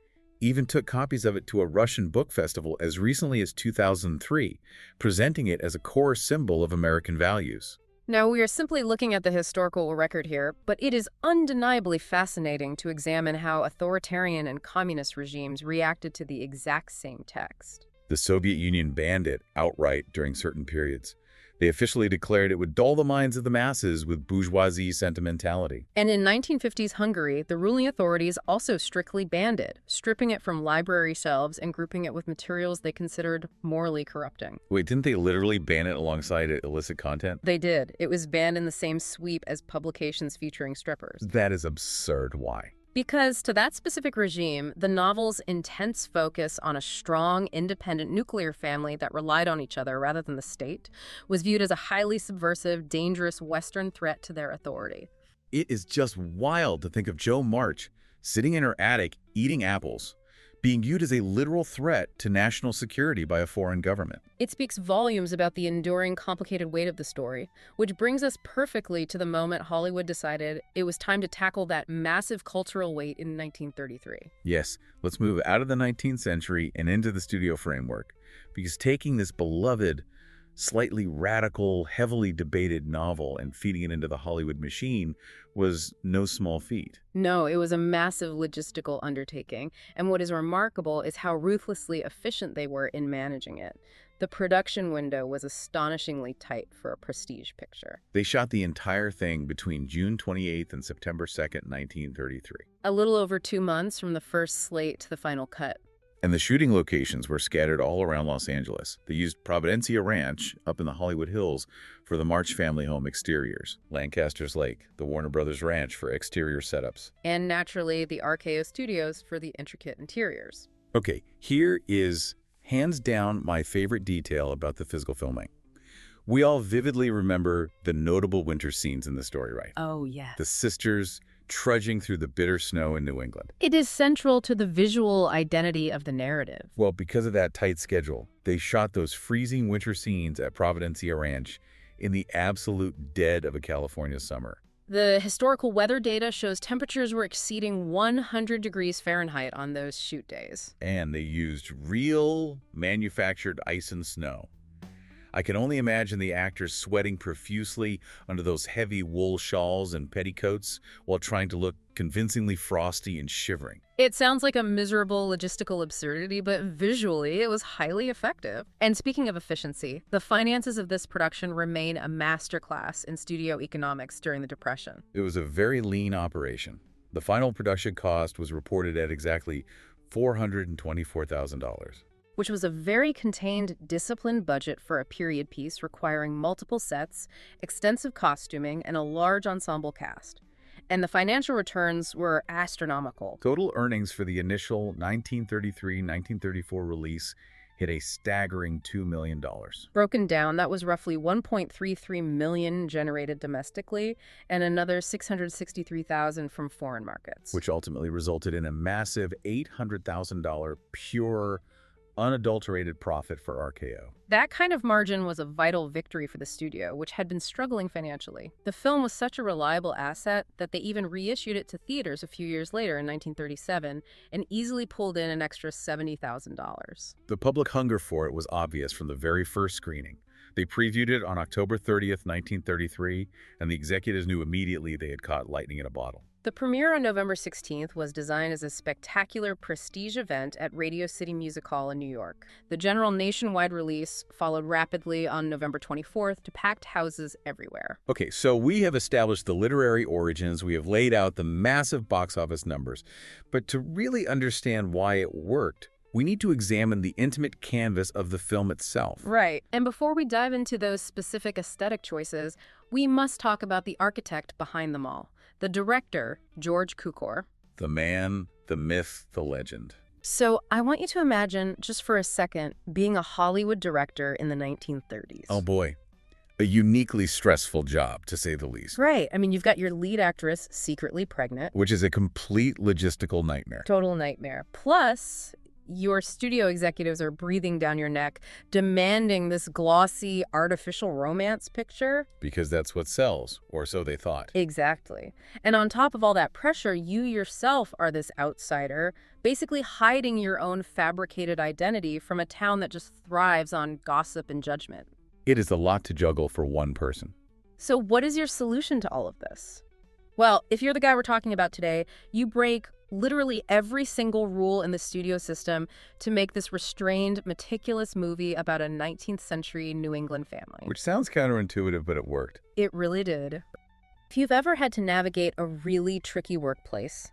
even took copies of it to a Russian book festival as recently as 2003, presenting it as a core symbol of American values. Now, we are simply looking at the historical record here, but it is undeniably fascinating to examine how authoritarian and communist regimes reacted to the exact same text. The Soviet Union banned it outright during certain periods. They officially declared it would dull the minds of the masses with bourgeoisie sentimentality. And in 1950s Hungary, the ruling authorities also strictly banned it, stripping it from library shelves and grouping it with materials they considered morally corrupting. Wait, didn't they literally ban it alongside illicit content? They did. It was banned in the same sweep as publications featuring strippers. That is absurd. Why? Because to that specific regime, the novel's intense focus on a strong, independent nuclear family that relied on each other rather than the state was viewed as a highly subversive, dangerous Western threat to their authority. It is just wild to think of Jo March sitting in her attic eating apples, being viewed as a literal threat to national security by a foreign government. It speaks volumes about the enduring, complicated weight of the story, which brings us perfectly to the moment Hollywood decided it was time to tackle that massive cultural weight in 1933. Yes, let's move out of the 19th century and into the studio framework, because taking this beloved, slightly radical, heavily debated novel and feeding it into the Hollywood machine was no small feat. No, it was a massive logistical undertaking, and what is remarkable is how ruthlessly efficient they were in managing it. The production window was astonishingly tight for a prestige picture. They shot the entire thing between June 28th and September 2nd, 1933. A little over 2 months from the first slate to the final cut. And the shooting locations were scattered all around Los Angeles. They used Providencia Ranch up in the Hollywood Hills for the March family home exteriors, Lancaster's Lake, the Warner Brothers Ranch for exterior setups, And naturally, the RKO Studios for the intricate interiors. Okay, here is hands down my favorite detail about the physical filming. We all vividly remember the notable winter scenes in the story, right? Oh, yes. The sisters trudging through the bitter snow in New England. It is central to the visual identity of the narrative. Well, because of that tight schedule, they shot those freezing winter scenes at Providencia Ranch in the absolute dead of a California summer. The historical weather data shows temperatures were exceeding 100 degrees Fahrenheit on those shoot days. And they used real manufactured ice and snow. I can only imagine the actors sweating profusely under those heavy wool shawls and petticoats while trying to look convincingly frosty and shivering. It sounds like a miserable logistical absurdity, but visually it was highly effective. And speaking of efficiency, the finances of this production remain a masterclass in studio economics during the Depression. It was a very lean operation. The final production cost was reported at exactly $424,000. Which was a very contained, disciplined budget for a period piece requiring multiple sets, extensive costuming, and a large ensemble cast. And the financial returns were astronomical. Total earnings for the initial 1933-1934 release hit a staggering $2 million. Broken down, that was roughly $1.33 million generated domestically and another $663,000 from foreign markets. Which ultimately resulted in a massive $800,000 pure, unadulterated profit for RKO. That kind of margin was a vital victory for the studio, which had been struggling financially. The film was such a reliable asset that they even reissued it to theaters a few years later in 1937 and easily pulled in an extra $70,000. The public hunger for it was obvious from the very first screening. They previewed it on October 30th, 1933, and the executives knew immediately they had caught lightning in a bottle. The premiere on November 16th was designed as a spectacular prestige event at Radio City Music Hall in New York. The general nationwide release followed rapidly on November 24th to packed houses everywhere. Okay, so we have established the literary origins, we have laid out the massive box office numbers, but to really understand why it worked, we need to examine the intimate canvas of the film itself. Right. And before we dive into those specific aesthetic choices, we must talk about the architect behind them all. The director, George Cukor. The man, the myth, the legend. So I want you to imagine, just for a second, being a Hollywood director in the 1930s. Oh boy, a uniquely stressful job, to say the least. Right. I mean, you've got your lead actress secretly pregnant. Which is a complete logistical nightmare. Total nightmare. Plus, your studio executives are breathing down your neck, demanding this glossy, artificial romance picture. Because that's what sells, or so they thought. Exactly. And on top of all that pressure, you yourself are this outsider, basically hiding your own fabricated identity from a town that just thrives on gossip and judgment. It is a lot to juggle for one person. So what is your solution to all of this? Well, if you're the guy we're talking about today, you break literally every single rule in the studio system to make this restrained, meticulous movie about a 19th century New England family. Which sounds counterintuitive, but it worked. It really did. If you've ever had to navigate a really tricky workplace,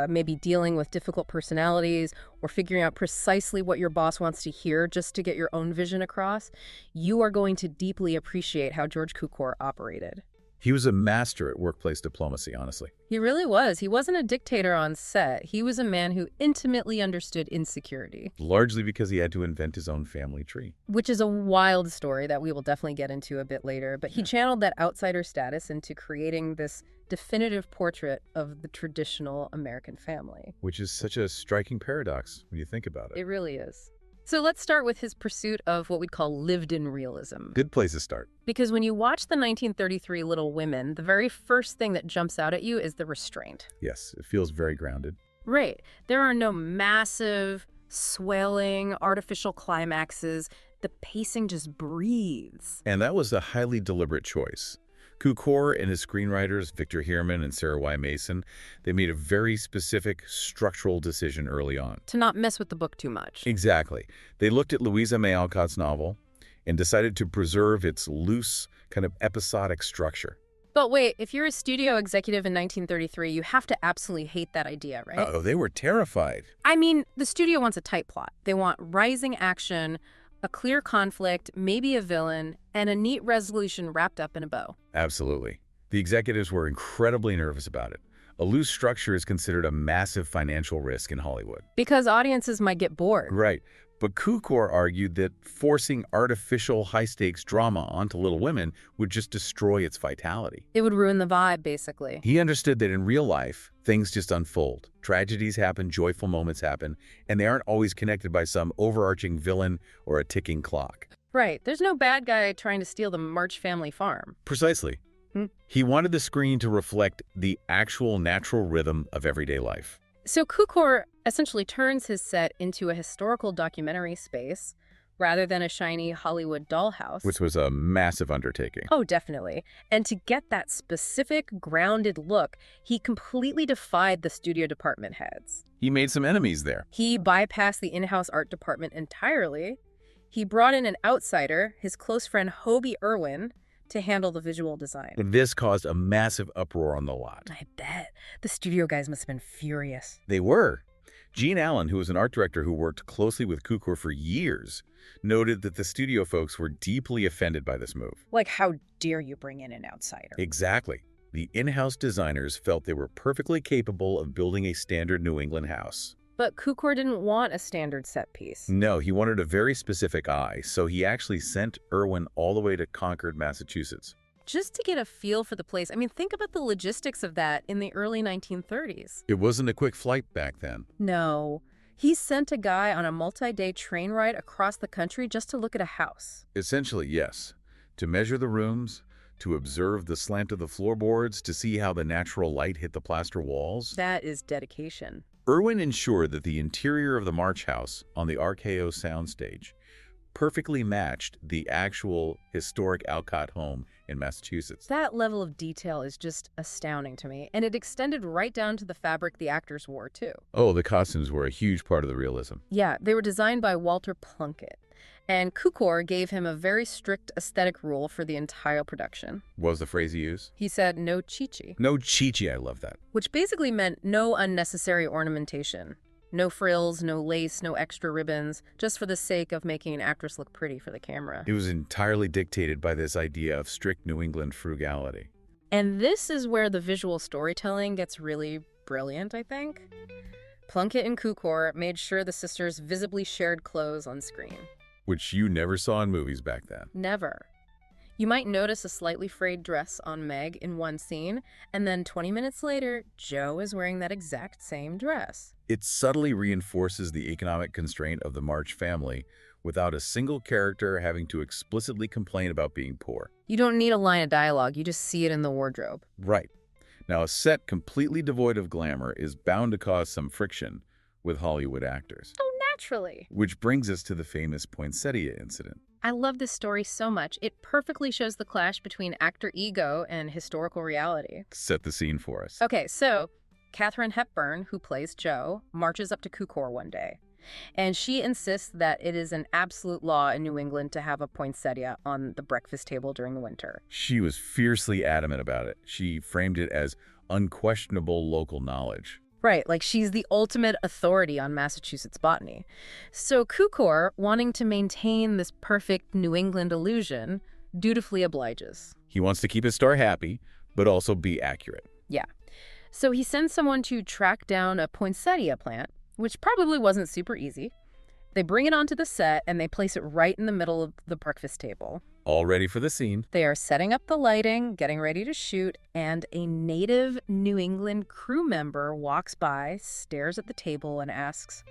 maybe dealing with difficult personalities or figuring out precisely what your boss wants to hear just to get your own vision across, you are going to deeply appreciate how George Cukor operated. He was a master at workplace diplomacy, honestly. He really was. He wasn't a dictator on set. He was a man who intimately understood insecurity. Largely because he had to invent his own family tree. Which is a wild story that we will definitely get into a bit later. But he channeled that outsider status into creating this definitive portrait of the traditional American family. Which is such a striking paradox when you think about it. It really is. So let's start with his pursuit of what we'd call lived-in realism. Good place to start. Because when you watch the 1933 Little Women, the very first thing that jumps out at you is the restraint. Yes, it feels very grounded. Right. There are no massive, swelling, artificial climaxes. The pacing just breathes. And that was a highly deliberate choice. Cukor and his screenwriters, Victor Heerman and Sarah Y. Mason, they made a very specific structural decision early on. To not mess with the book too much. Exactly. They looked at Louisa May Alcott's novel and decided to preserve its loose, kind of episodic structure. But wait, if you're a studio executive in 1933, you have to absolutely hate that idea, right? Uh-oh, they were terrified. I mean, the studio wants a tight plot. They want rising action, a clear conflict, maybe a villain, and a neat resolution wrapped up in a bow. Absolutely. The executives were incredibly nervous about it. A loose structure is considered a massive financial risk in Hollywood. Because audiences might get bored. Right. But Cukor argued that forcing artificial high-stakes drama onto Little Women would just destroy its vitality. It would ruin the vibe, basically. He understood that in real life, things just unfold. Tragedies happen, joyful moments happen, and they aren't always connected by some overarching villain or a ticking clock. Right. There's no bad guy trying to steal the March family farm. Precisely. He wanted the screen to reflect the actual natural rhythm of everyday life. So Cukor essentially turns his set into a historical documentary space rather than a shiny Hollywood dollhouse. Which was a massive undertaking. Oh, definitely. And to get that specific, grounded look, he completely defied the studio department heads. He made some enemies there. He bypassed the in-house art department entirely. He brought in an outsider, his close friend Hobie Irwin, to handle the visual design. And this caused a massive uproar on the lot. I bet. The studio guys must have been furious. They were. Gene Allen, who was an art director who worked closely with Cukor for years, noted that the studio folks were deeply offended by this move. Like, how dare you bring in an outsider? Exactly. The in-house designers felt they were perfectly capable of building a standard New England house. But Cukor didn't want a standard set piece. No, he wanted a very specific eye, so he actually sent Irwin all the way to Concord, Massachusetts. Just to get a feel for the place. I mean, think about the logistics of that in the early 1930s. It wasn't a quick flight back then. No. He sent a guy on a multi-day train ride across the country just to look at a house. Essentially, yes. To measure the rooms, to observe the slant of the floorboards, to see how the natural light hit the plaster walls. That is dedication. Irwin ensured that the interior of the March House on the RKO soundstage perfectly matched the actual historic Alcott home in Massachusetts. That level of detail is just astounding to me, and it extended right down to the fabric the actors wore, too. Oh, the costumes were a huge part of the realism. Yeah, they were designed by Walter Plunkett, and Cukor gave him a very strict aesthetic rule for the entire production. What was the phrase he used? He said, no chichi. No chichi, I love that. Which basically meant no unnecessary ornamentation. No frills, no lace, no extra ribbons, just for the sake of making an actress look pretty for the camera. It was entirely dictated by this idea of strict New England frugality. And this is where the visual storytelling gets really brilliant, I think. Plunkett and Cukor made sure the sisters visibly shared clothes on screen. Which you never saw in movies back then. Never. You might notice a slightly frayed dress on Meg in one scene, and then 20 minutes later, Joe is wearing that exact same dress. It subtly reinforces the economic constraint of the March family without a single character having to explicitly complain about being poor. You don't need a line of dialogue, you just see it in the wardrobe. Right. Now, a set completely devoid of glamour is bound to cause some friction with Hollywood actors. Oh, Naturally. Which brings us to the famous poinsettia incident. I love this story so much. It perfectly shows the clash between actor ego and historical reality. Set the scene for us. Okay, so Katharine Hepburn, who plays Jo, marches up to Cukor one day. And she insists that it is an absolute law in New England to have a poinsettia on the breakfast table during the winter. She was fiercely adamant about it. She framed it as unquestionable local knowledge. Right, like she's the ultimate authority on Massachusetts botany. So Cukor, wanting to maintain this perfect New England illusion, dutifully obliges. He wants to keep his star happy, but also be accurate. Yeah. So he sends someone to track down a poinsettia plant, which probably wasn't super easy. They bring it onto the set, and they place it right in the middle of the breakfast table. All ready for the scene. They are setting up the lighting, getting ready to shoot, and a native New England crew member walks by, stares at the table, and asks,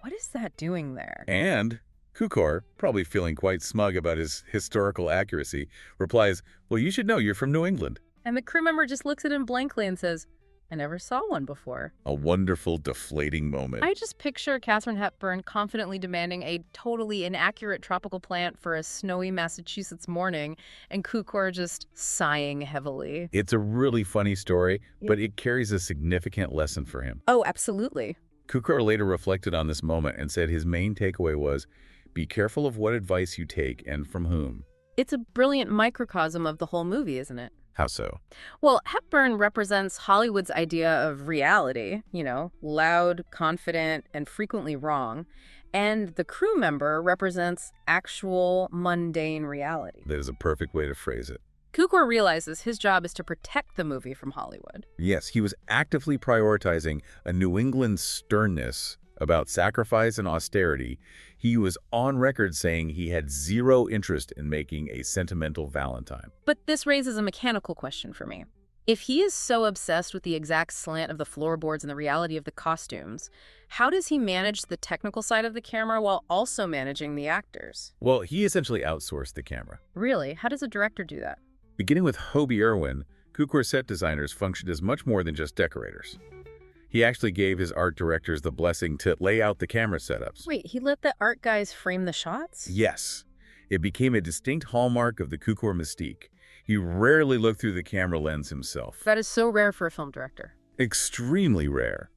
"What is that doing there?" And Cukor, probably feeling quite smug about his historical accuracy, replies, "Well, you should know you're from New England." And the crew member just looks at him blankly and says, "I never saw one before." A wonderful, deflating moment. I just picture Katharine Hepburn confidently demanding a totally inaccurate tropical plant for a snowy Massachusetts morning, and Cukor just sighing heavily. It's a really funny story, but it carries a significant lesson for him. Oh, absolutely. Cukor later reflected on this moment and said his main takeaway was, be careful of what advice you take and from whom. It's a brilliant microcosm of the whole movie, isn't it? How so? Well, Hepburn represents Hollywood's idea of reality, loud, confident, and frequently wrong. And the crew member represents actual, mundane reality. That is a perfect way to phrase it. Cukor realizes his job is to protect the movie from Hollywood. Yes, he was actively prioritizing a New England sternness about sacrifice and austerity. He was on record saying he had zero interest in making a sentimental Valentine. But this raises a mechanical question for me. If he is so obsessed with the exact slant of the floorboards and the reality of the costumes, how does he manage the technical side of the camera while also managing the actors? Well, he essentially outsourced the camera. Really? How does a director do that? Beginning with Hobie Irwin, Cukor's set designers functioned as much more than just decorators. He actually gave his art directors the blessing to lay out the camera setups. Wait, he let the art guys frame the shots? Yes. It became a distinct hallmark of the Cukor mystique. He rarely looked through the camera lens himself. That is so rare for a film director. Extremely rare.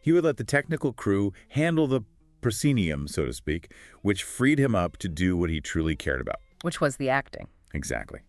He would let the technical crew handle the proscenium, so to speak, which freed him up to do what he truly cared about. Which was the acting. Exactly.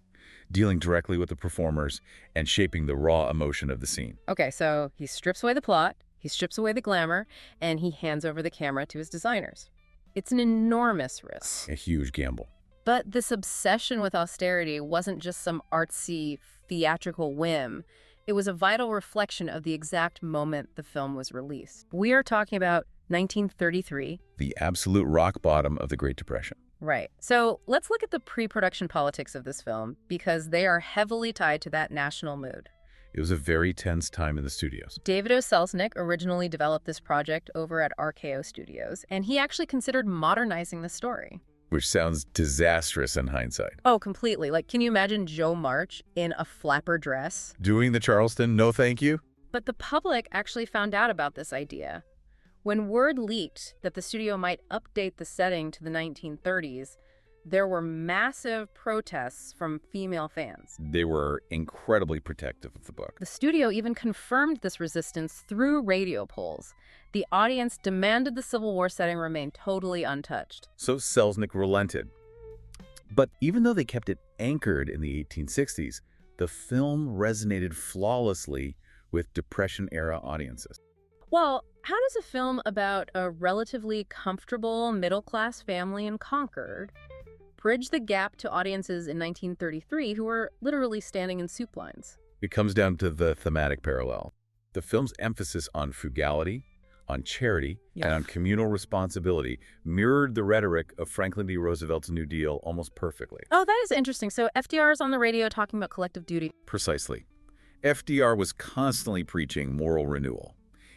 Dealing directly with the performers and shaping the raw emotion of the scene. Okay, so he strips away the plot, he strips away the glamour, and he hands over the camera to his designers. It's an enormous risk. A huge gamble. But this obsession with austerity wasn't just some artsy, theatrical whim. It was a vital reflection of the exact moment the film was released. We are talking about 1933. The absolute rock bottom of the Great Depression. Right. So let's look at the pre-production politics of this film, because they are heavily tied to that national mood. It was a very tense time in the studios. David O. Selznick originally developed this project over at RKO Studios, and he actually considered modernizing the story. Which sounds disastrous in hindsight. Oh, completely. Like, can you imagine Joe March in a flapper dress? Doing the Charleston, no thank you? But the public actually found out about this idea. When word leaked that the studio might update the setting to the 1930s, there were massive protests from female fans. They were incredibly protective of the book. The studio even confirmed this resistance through radio polls. The audience demanded the Civil War setting remain totally untouched. So Selznick relented. But even though they kept it anchored in the 1860s, the film resonated flawlessly with Depression-era audiences. Well, how does a film about a relatively comfortable middle-class family in Concord bridge the gap to audiences in 1933 who were literally standing in soup lines? It comes down to the thematic parallel. The film's emphasis on frugality, on charity, and on communal responsibility mirrored the rhetoric of Franklin D. Roosevelt's New Deal almost perfectly. Oh, that is interesting. So FDR is on the radio talking about collective duty. Precisely. FDR was constantly preaching moral renewal.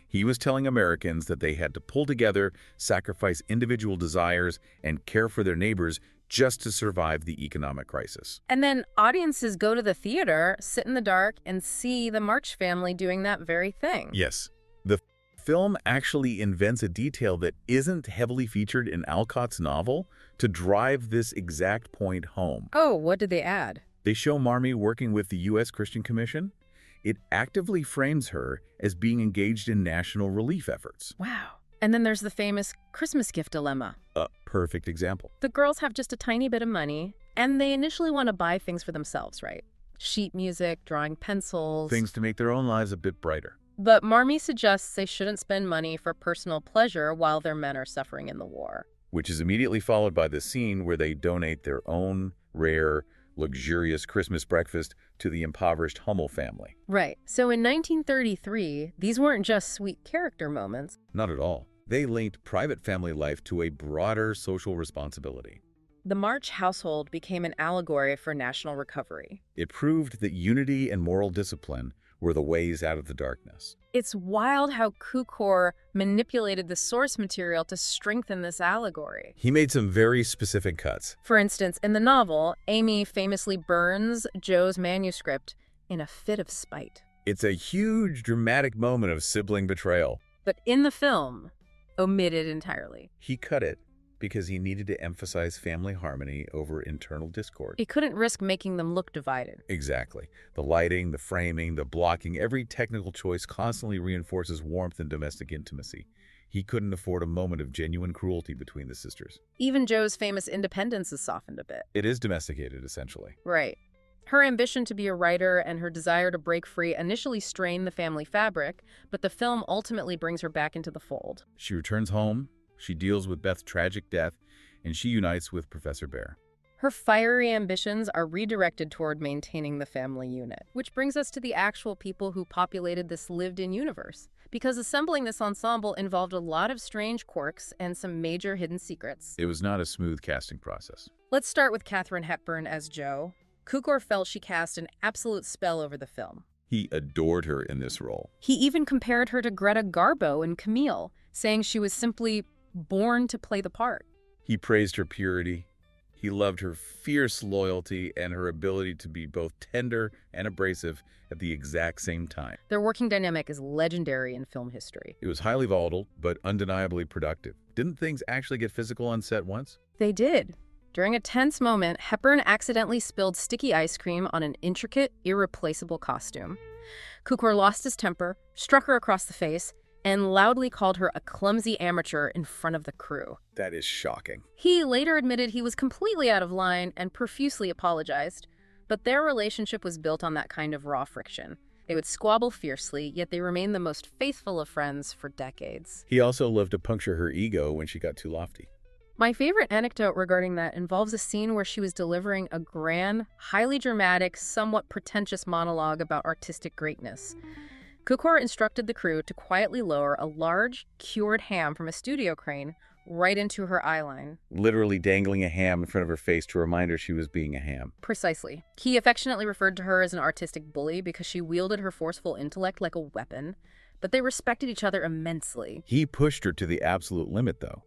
He was telling Americans that they had to pull together, sacrifice individual desires, and care for their neighbors just to survive the economic crisis. And then audiences go to the theater, sit in the dark, and see the March family doing that very thing. Yes. The film actually invents a detail that isn't heavily featured in Alcott's novel to drive this exact point home. Oh, what did they add? They show Marmee working with the U.S. Christian Commission. It actively frames her as being engaged in national relief efforts. Wow. And then there's the famous Christmas gift dilemma. A perfect example. The girls have just a tiny bit of money, and they initially want to buy things for themselves, right? Sheet music, drawing pencils. Things to make their own lives a bit brighter. But Marmee suggests they shouldn't spend money for personal pleasure while their men are suffering in the war. Which is immediately followed by the scene where they donate their own rare, luxurious Christmas breakfast to the impoverished Hummel family. Right. So in 1933, these weren't just sweet character moments. Not at all. They linked private family life to a broader social responsibility. The March household became an allegory for national recovery. It proved that unity and moral discipline were the ways out of the darkness. It's wild how Cukor manipulated the source material to strengthen this allegory. He made some very specific cuts. For instance, in the novel, Amy famously burns Joe's manuscript in a fit of spite. It's a huge, dramatic moment of sibling betrayal. But in the film, omitted entirely. He cut it because he needed to emphasize family harmony over internal discord. He couldn't risk making them look divided. Exactly. The lighting, the framing, the blocking, every technical choice constantly reinforces warmth and domestic intimacy. He couldn't afford a moment of genuine cruelty between the sisters. Even Joe's famous independence is softened a bit. It is domesticated, essentially. Right. Her ambition to be a writer and her desire to break free initially strain the family fabric, but the film ultimately brings her back into the fold. She returns home, she deals with Beth's tragic death, and she unites with Professor Bear. Her fiery ambitions are redirected toward maintaining the family unit, which brings us to the actual people who populated this lived-in universe. Because assembling this ensemble involved a lot of strange quirks and some major hidden secrets. It was not a smooth casting process. Let's start with Katharine Hepburn as Jo. Cukor felt she cast an absolute spell over the film. He adored her in this role. He even compared her to Greta Garbo in Camille, saying she was simply born to play the part. He praised her purity. He loved her fierce loyalty and her ability to be both tender and abrasive at the exact same time. Their working dynamic is legendary in film history. It was highly volatile, but undeniably productive. Didn't things actually get physical on set once? They did. During a tense moment, Hepburn accidentally spilled sticky ice cream on an intricate, irreplaceable costume. Cukor lost his temper, struck her across the face, and loudly called her a clumsy amateur in front of the crew. That is shocking. He later admitted he was completely out of line and profusely apologized, but their relationship was built on that kind of raw friction. They would squabble fiercely, yet they remained the most faithful of friends for decades. He also loved to puncture her ego when she got too lofty. My favorite anecdote regarding that involves a scene where she was delivering a grand, highly dramatic, somewhat pretentious monologue about artistic greatness. Cukor instructed the crew to quietly lower a large, cured ham from a studio crane right into her eyeline. Literally dangling a ham in front of her face to remind her she was being a ham. Precisely. He affectionately referred to her as an artistic bully because she wielded her forceful intellect like a weapon, but they respected each other immensely. He pushed her to the absolute limit, though.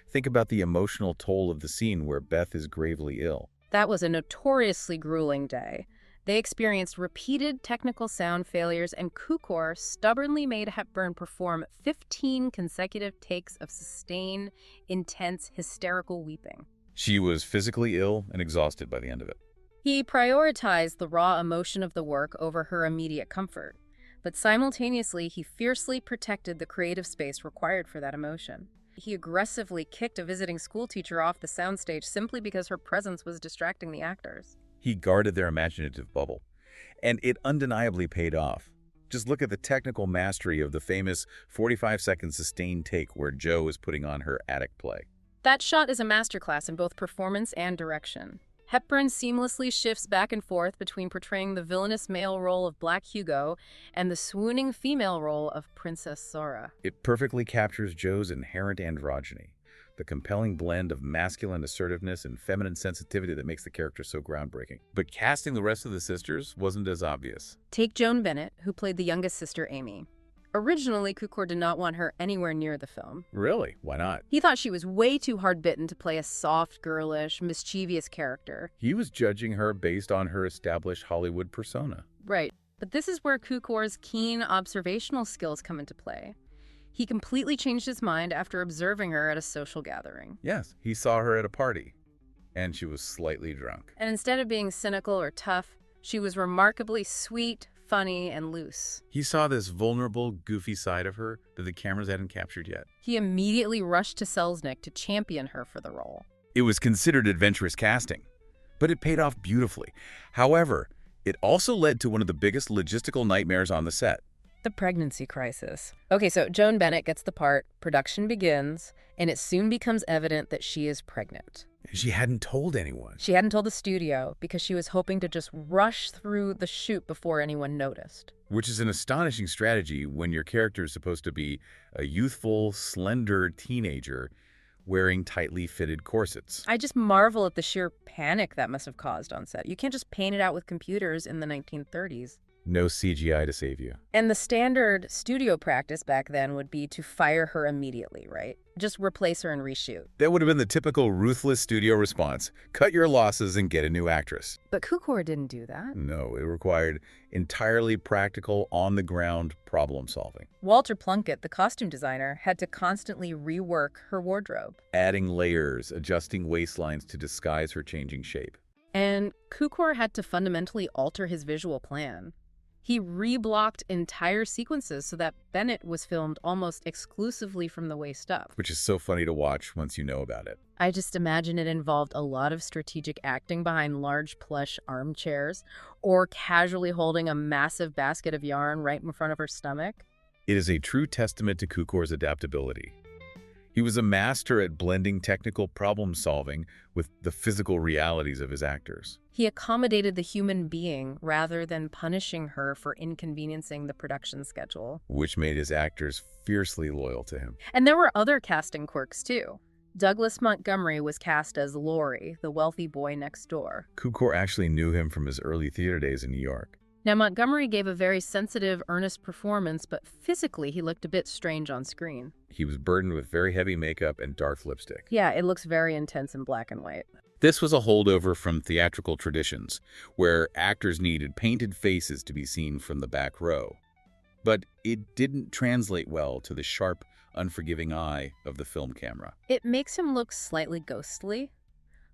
Think about the emotional toll of the scene where Beth is gravely ill. That was a notoriously grueling day. They experienced repeated technical sound failures, and Cukor stubbornly made Hepburn perform 15 consecutive takes of sustained, intense, hysterical weeping. She was physically ill and exhausted by the end of it. He prioritized the raw emotion of the work over her immediate comfort, but simultaneously he fiercely protected the creative space required for that emotion. He aggressively kicked a visiting schoolteacher off the soundstage simply because her presence was distracting the actors. He guarded their imaginative bubble, and it undeniably paid off. Just look at the technical mastery of the famous 45-second sustained take where Jo is putting on her attic play. That shot is a masterclass in both performance and direction. Hepburn seamlessly shifts back and forth between portraying the villainous male role of Black Hugo and the swooning female role of Princess Zora. It perfectly captures Jo's inherent androgyny, the compelling blend of masculine assertiveness and feminine sensitivity that makes the character so groundbreaking. But casting the rest of the sisters wasn't as obvious. Take Joan Bennett, who played the youngest sister, Amy. Originally, Cukor did not want her anywhere near the film. Really? Why not? He thought she was way too hard-bitten to play a soft, girlish, mischievous character. He was judging her based on her established Hollywood persona. Right. But this is where Cukor's keen observational skills come into play. He completely changed his mind after observing her at a social gathering. Yes, he saw her at a party, and she was slightly drunk. And instead of being cynical or tough, she was remarkably sweet, funny, and loose. He saw this vulnerable, goofy side of her that the cameras hadn't captured yet. He immediately rushed to Selznick to champion her for the role. It was considered adventurous casting, but it paid off beautifully. However, it also led to one of the biggest logistical nightmares on the set. The pregnancy crisis. Okay, so Joan Bennett gets the part, production begins, and it soon becomes evident that she is pregnant. She hadn't told anyone. She hadn't told the studio because she was hoping to just rush through the shoot before anyone noticed. Which is an astonishing strategy when your character is supposed to be a youthful, slender teenager wearing tightly fitted corsets. I just marvel at the sheer panic that must have caused on set. You can't just paint it out with computers in the 1930s. No CGI to save you. And the standard studio practice back then would be to fire her immediately, right? Just replace her and reshoot. That would have been the typical ruthless studio response. Cut your losses and get a new actress. But Cukor didn't do that. No, it required entirely practical, on-the-ground problem solving. Walter Plunkett, the costume designer, had to constantly rework her wardrobe. Adding layers, adjusting waistlines to disguise her changing shape. And Cukor had to fundamentally alter his visual plan. He reblocked entire sequences so that Bennett was filmed almost exclusively from the waist up. Which is so funny to watch once you know about it. I just imagine it involved a lot of strategic acting behind large plush armchairs or casually holding a massive basket of yarn right in front of her stomach. It is a true testament to Cukor's adaptability. He was a master at blending technical problem solving with the physical realities of his actors. He accommodated the human being rather than punishing her for inconveniencing the production schedule. Which made his actors fiercely loyal to him. And there were other casting quirks, too. Douglas Montgomery was cast as Laurie, the wealthy boy next door. Cukor actually knew him from his early theater days in New York. Now, Montgomery gave a very sensitive, earnest performance, but physically he looked a bit strange on screen. He was burdened with very heavy makeup and dark lipstick. Yeah, it looks very intense in black and white. This was a holdover from theatrical traditions, where actors needed painted faces to be seen from the back row. But it didn't translate well to the sharp, unforgiving eye of the film camera. It makes him look slightly ghostly.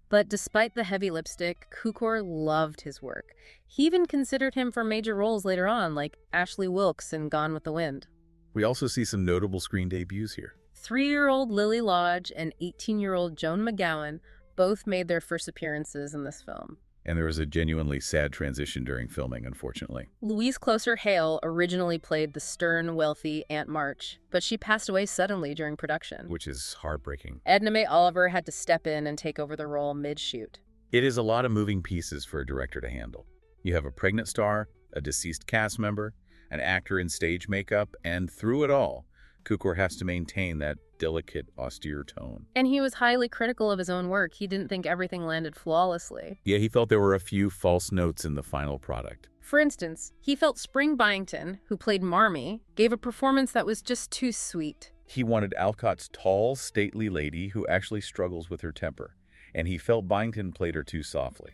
But despite the heavy lipstick, Cukor loved his work. He even considered him for major roles later on, like Ashley Wilkes in Gone with the Wind. We also see some notable screen debuts here. 3-year-old Lily Lodge and 18-year-old Joan McGowan both made their first appearances in this film. And there was a genuinely sad transition during filming, unfortunately. Louise Closer Hale originally played the stern, wealthy Aunt March, but she passed away suddenly during production. Which is heartbreaking. Edna May Oliver had to step in and take over the role mid-shoot. It is a lot of moving pieces for a director to handle. You have a pregnant star, a deceased cast member, an actor in stage makeup, and through it all, Cukor has to maintain that delicate, austere tone. And he was highly critical of his own work. He didn't think everything landed flawlessly. Yeah, he felt there were a few false notes in the final product. For instance, he felt Spring Byington, who played Marmee, gave a performance that was just too sweet. He wanted Alcott's tall, stately lady who actually struggles with her temper, and he felt Byington played her too softly.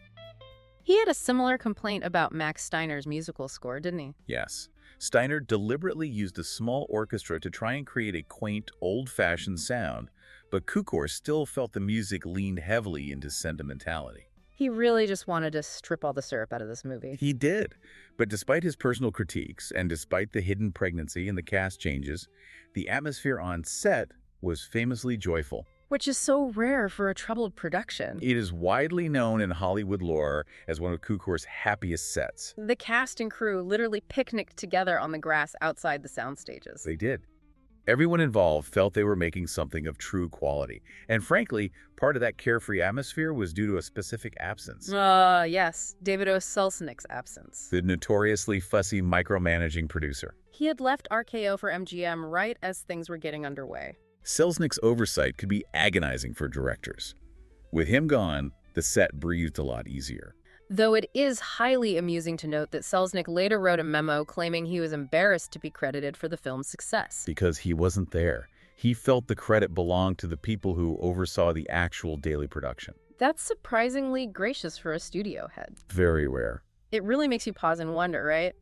He had a similar complaint about Max Steiner's musical score, didn't he? Yes. Steiner deliberately used a small orchestra to try and create a quaint, old-fashioned sound, but Cukor still felt the music leaned heavily into sentimentality. He really just wanted to strip all the syrup out of this movie. He did. But despite his personal critiques, and despite the hidden pregnancy and the cast changes, the atmosphere on set was famously joyful. Which is so rare for a troubled production. It is widely known in Hollywood lore as one of Cukor's happiest sets. The cast and crew literally picnicked together on the grass outside the sound stages. They did. Everyone involved felt they were making something of true quality. And frankly, part of that carefree atmosphere was due to a specific absence. Yes, David O. Selznick's absence. The notoriously fussy micromanaging producer. He had left RKO for MGM right as things were getting underway. Selznick's oversight could be agonizing for directors. With him gone, the set breathed a lot easier. Though it is highly amusing to note that Selznick later wrote a memo claiming he was embarrassed to be credited for the film's success. Because he wasn't there. He felt the credit belonged to the people who oversaw the actual daily production. That's surprisingly gracious for a studio head. Very rare. It really makes you pause and wonder, right?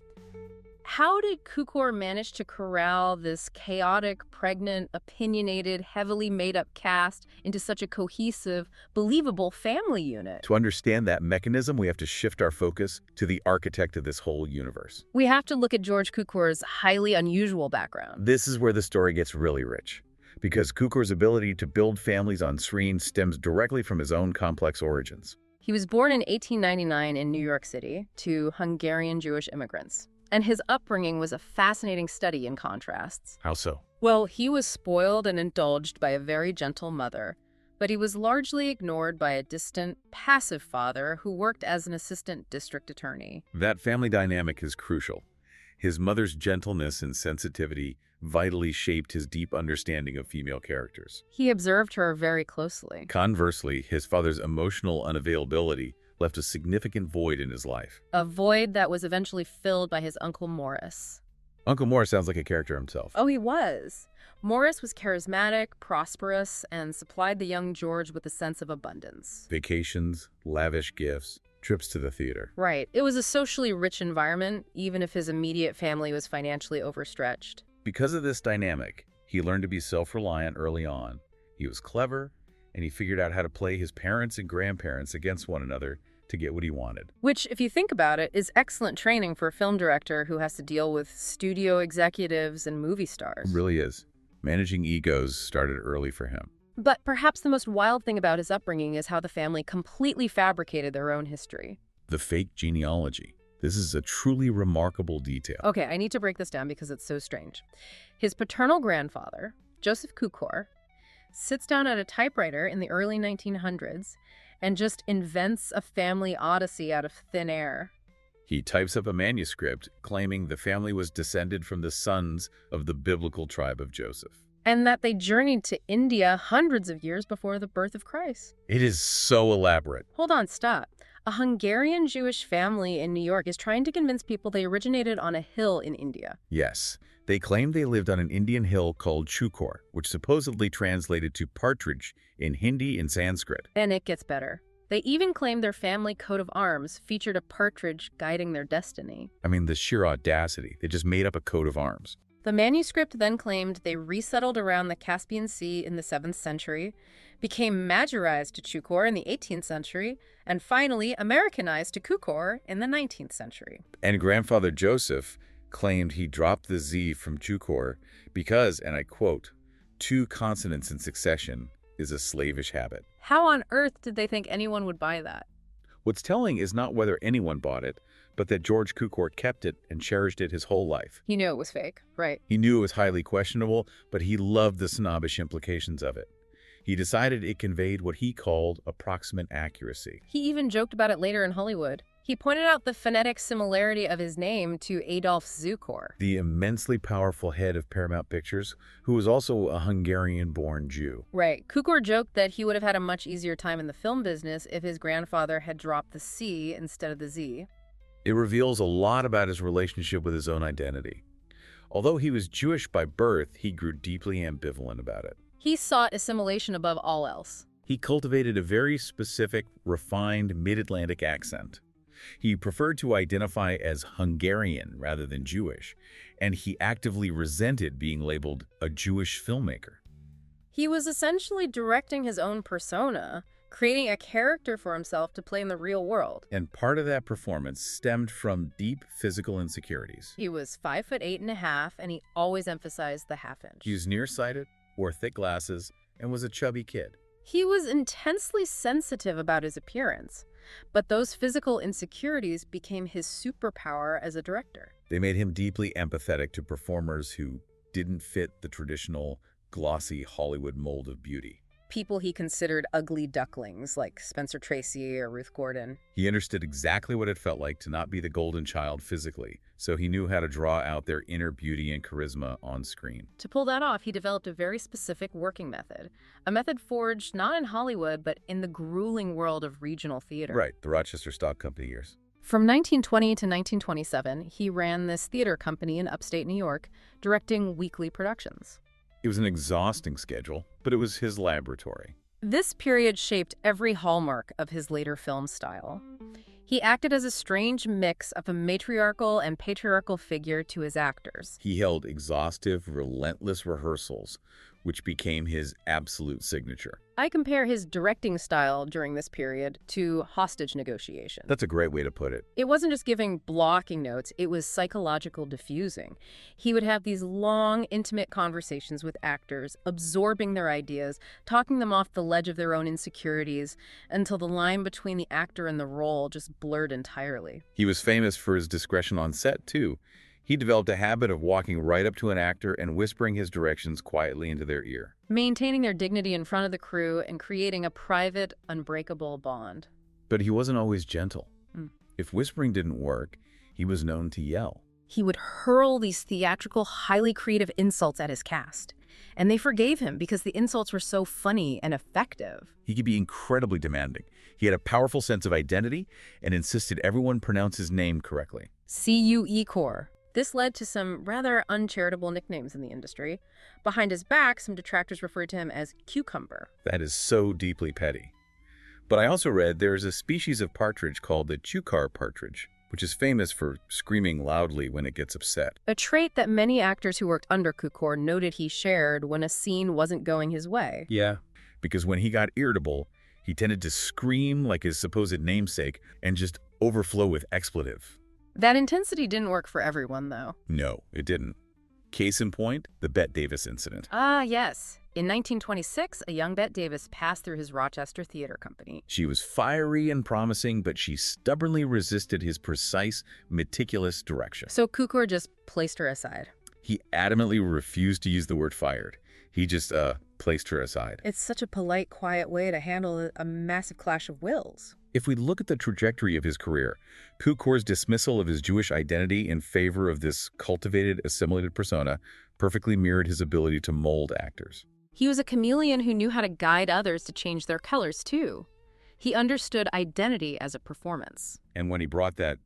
How did Cukor manage to corral this chaotic, pregnant, opinionated, heavily made-up cast into such a cohesive, believable family unit? To understand that mechanism, we have to shift our focus to the architect of this whole universe. We have to look at George Cukor's highly unusual background. This is where the story gets really rich, because Cukor's ability to build families on screen stems directly from his own complex origins. He was born in 1899 in New York City to Hungarian Jewish immigrants. And his upbringing was a fascinating study in contrasts. How so? Well, he was spoiled and indulged by a very gentle mother, but he was largely ignored by a distant, passive father who worked as an assistant district attorney. That family dynamic is crucial. His mother's gentleness and sensitivity vitally shaped his deep understanding of female characters. He observed her very closely. Conversely, his father's emotional unavailability left a significant void in his life. A void that was eventually filled by his Uncle Morris. Uncle Morris sounds like a character himself. Oh, he was. Morris was charismatic, prosperous, and supplied the young George with a sense of abundance. Vacations, lavish gifts, trips to the theater. Right. It was a socially rich environment, even if his immediate family was financially overstretched. Because of this dynamic, he learned to be self-reliant early on. He was clever, and he figured out how to play his parents and grandparents against one another to get what he wanted. Which, if you think about it, is excellent training for a film director who has to deal with studio executives and movie stars. It really is. Managing egos started early for him. But perhaps the most wild thing about his upbringing is how the family completely fabricated their own history. The fake genealogy. This is a truly remarkable detail. Okay, I need to break this down because it's so strange. His paternal grandfather, Joseph Cukor, sits down at a typewriter in the early 1900s and just invents a family odyssey out of thin air. He types up a manuscript claiming the family was descended from the sons of the biblical tribe of Joseph. And that they journeyed to India hundreds of years before the birth of Christ. It is so elaborate. Hold on, stop. A Hungarian Jewish family in New York is trying to convince people they originated on a hill in India. Yes. They claimed they lived on an Indian hill called Cukor, which supposedly translated to partridge in Hindi and Sanskrit. And it gets better. They even claimed their family coat of arms featured a partridge guiding their destiny. I mean, the sheer audacity. They just made up a coat of arms. The manuscript then claimed they resettled around the Caspian Sea in the 7th century, became Magyarized to Cukor in the 18th century, and finally Americanized to Cukor in the 19th century. And grandfather Joseph claimed he dropped the Z from Cukor because, and I quote, 2 consonants in succession is a slavish habit. How on earth did they think anyone would buy that? What's telling is not whether anyone bought it, but that George Cukor kept it and cherished it his whole life. He knew it was fake, right? He knew it was highly questionable, but he loved the snobbish implications of it. He decided it conveyed what he called approximate accuracy. He even joked about it later in Hollywood. He pointed out the phonetic similarity of his name to Adolf Zukor, the immensely powerful head of Paramount Pictures, who was also a Hungarian-born Jew. Right. Cukor joked that he would have had a much easier time in the film business if his grandfather had dropped the C instead of the Z. It reveals a lot about his relationship with his own identity. Although he was Jewish by birth, he grew deeply ambivalent about it. He sought assimilation above all else. He cultivated a very specific, refined mid-Atlantic accent. He preferred to identify as Hungarian rather than Jewish, and he actively resented being labeled a Jewish filmmaker. He was essentially directing his own persona, creating a character for himself to play in the real world. And part of that performance stemmed from deep physical insecurities. He was 5'8.5", and he always emphasized the half-inch. He was nearsighted, wore thick glasses, and was a chubby kid. He was intensely sensitive about his appearance, but those physical insecurities became his superpower as a director. They made him deeply empathetic to performers who didn't fit the traditional, glossy Hollywood mold of beauty. People he considered ugly ducklings, like Spencer Tracy or Ruth Gordon. He understood exactly what it felt like to not be the golden child physically, so he knew how to draw out their inner beauty and charisma on screen. To pull that off, he developed a very specific working method, a method forged not in Hollywood, but in the grueling world of regional theater. Right, the Rochester Stock Company years. From 1920 to 1927, he ran this theater company in upstate New York, directing weekly productions. It was an exhausting schedule, but it was his laboratory. This period shaped every hallmark of his later film style. He acted as a strange mix of a matriarchal and patriarchal figure to his actors. He held exhaustive, relentless rehearsals, which became his absolute signature. I compare his directing style during this period to hostage negotiations. That's a great way to put it. It wasn't just giving blocking notes, it was psychological diffusing. He would have these long, intimate conversations with actors, absorbing their ideas, talking them off the ledge of their own insecurities, until the line between the actor and the role just blurred entirely. He was famous for his discretion on set, too. He developed a habit of walking right up to an actor and whispering his directions quietly into their ear, Maintaining their dignity in front of the crew and creating a private, unbreakable bond. but he wasn't always gentle. Mm. If whispering didn't work, he was known to yell. He would hurl these theatrical, highly creative insults at his cast. And they forgave him because the insults were so funny and effective. He could be incredibly demanding. He had a powerful sense of identity and insisted everyone pronounce his name correctly. Cukor. This led to some rather uncharitable nicknames in the industry. Behind his back, some detractors referred to him as Cucumber. That is so deeply petty. But I also read there is a species of partridge called the Cukor partridge, which is famous for screaming loudly when it gets upset. A trait that many actors who worked under Cukor noted he shared when a scene wasn't going his way. Yeah. Because when he got irritable, he tended to scream like his supposed namesake and just overflow with expletive. That intensity didn't work for everyone, though. No, it didn't. Case in point, the Bette Davis incident. Ah, yes. In 1926, a young Bette Davis passed through his Rochester theater company. She was fiery and promising, but she stubbornly resisted his precise, meticulous direction. So Cukor just placed her aside. He adamantly refused to use the word fired. He just, placed her aside. It's such a polite, quiet way to handle a massive clash of wills. If we look at the trajectory of his career, Cukor's dismissal of his Jewish identity in favor of this cultivated, assimilated persona perfectly mirrored his ability to mold actors. He was a chameleon who knew how to guide others to change their colors, too. He understood identity as a performance. And when he brought that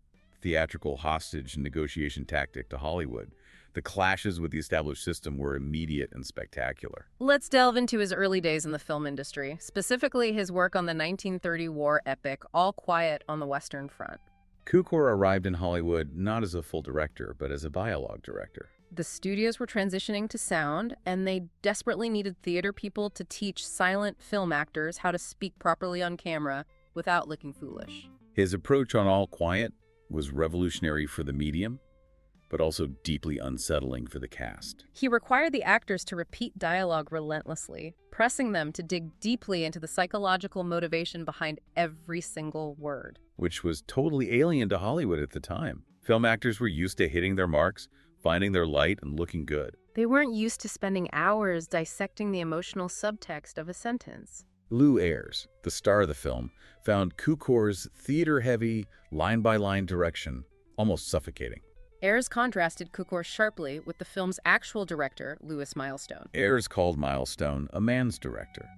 theatrical hostage negotiation tactic to Hollywood, the clashes with the established system were immediate and spectacular. Let's delve into his early days in the film industry, specifically his work on the 1930 war epic All Quiet on the Western Front. Cukor arrived in Hollywood not as a full director, but as a dialogue director. The studios were transitioning to sound, and they desperately needed theater people to teach silent film actors how to speak properly on camera without looking foolish. His approach on All Quiet was revolutionary for the medium, but also deeply unsettling for the cast. He required the actors to repeat dialogue relentlessly, pressing them to dig deeply into the psychological motivation behind every single word. Which was totally alien to Hollywood at the time. Film actors were used to hitting their marks, finding their light, and looking good. They weren't used to spending hours dissecting the emotional subtext of a sentence. Lew Ayres, the star of the film, found Cukor's theater-heavy, line-by-line direction almost suffocating. Ayres contrasted Cukor sharply with the film's actual director, Louis Milestone. Ayres called Milestone a man's director.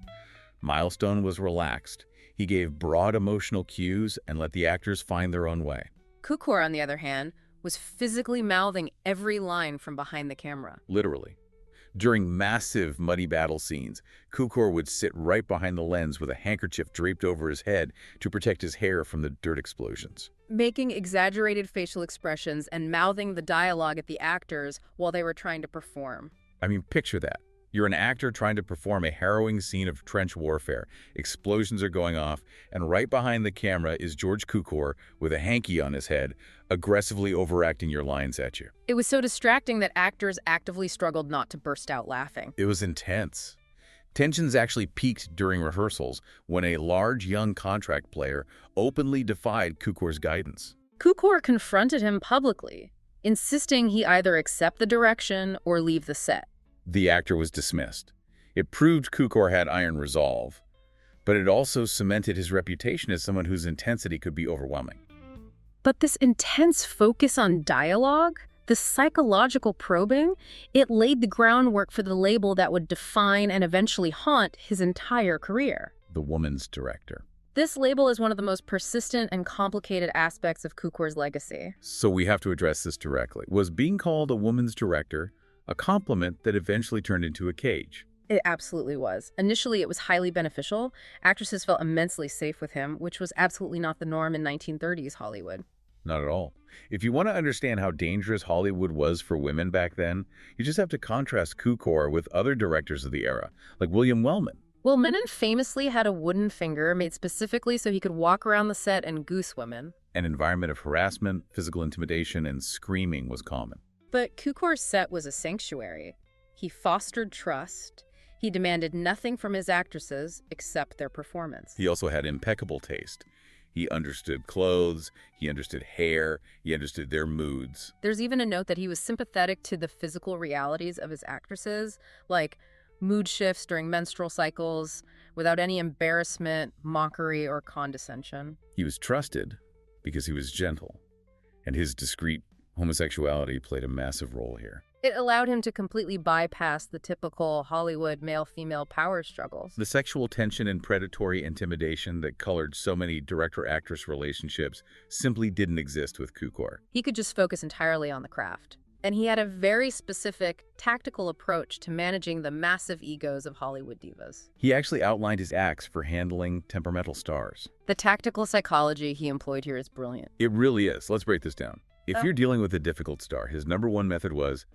Milestone was relaxed. He gave broad emotional cues and let the actors find their own way. Cukor, on the other hand, was physically mouthing every line from behind the camera. Literally. During massive, muddy battle scenes, Cukor would sit right behind the lens with a handkerchief draped over his head to protect his hair from the dirt explosions. Making exaggerated facial expressions and mouthing the dialogue at the actors while they were trying to perform. I mean, picture that. You're an actor trying to perform a harrowing scene of trench warfare. Explosions are going off, and right behind the camera is George Cukor with a hanky on his head, aggressively overacting your lines at you. It was so distracting that actors actively struggled not to burst out laughing. It was intense. Tensions actually peaked during rehearsals when a large young contract player openly defied Cukor's guidance. Cukor confronted him publicly, insisting he either accept the direction or leave the set. The actor was dismissed. It proved Cukor had iron resolve, but it also cemented his reputation as someone whose intensity could be overwhelming. But this intense focus on dialogue, the psychological probing, it laid the groundwork for the label that would define and eventually haunt his entire career. The woman's director. This label is one of the most persistent and complicated aspects of Cukor's legacy. So we have to address this directly. Was being called a woman's director a compliment that eventually turned into a cage? It absolutely was. Initially, it was highly beneficial. Actresses felt immensely safe with him, which was absolutely not the norm in 1930s Hollywood. Not at all. If you want to understand how dangerous Hollywood was for women back then, you just have to contrast Cukor with other directors of the era, like William Wellman. Well, Menon famously had a wooden finger made specifically so he could walk around the set and goose women. An environment of harassment, physical intimidation, and screaming was common. But Cukor's set was a sanctuary. He fostered trust. He demanded nothing from his actresses except their performance. He also had impeccable taste. He understood clothes, he understood hair, he understood their moods. There's even a note that he was sympathetic to the physical realities of his actresses, like mood shifts during menstrual cycles, without any embarrassment, mockery, or condescension. He was trusted because he was gentle, and his discreet homosexuality played a massive role here. It allowed him to completely bypass the typical Hollywood male-female power struggles. The sexual tension and predatory intimidation that colored so many director-actress relationships simply didn't exist with Cukor. He could just focus entirely on the craft. And he had a very specific, tactical approach to managing the massive egos of Hollywood divas. He actually outlined his acts for handling temperamental stars. The tactical psychology he employed here is brilliant. It really is. Let's break this down. If you're dealing with a difficult star, his #1 method was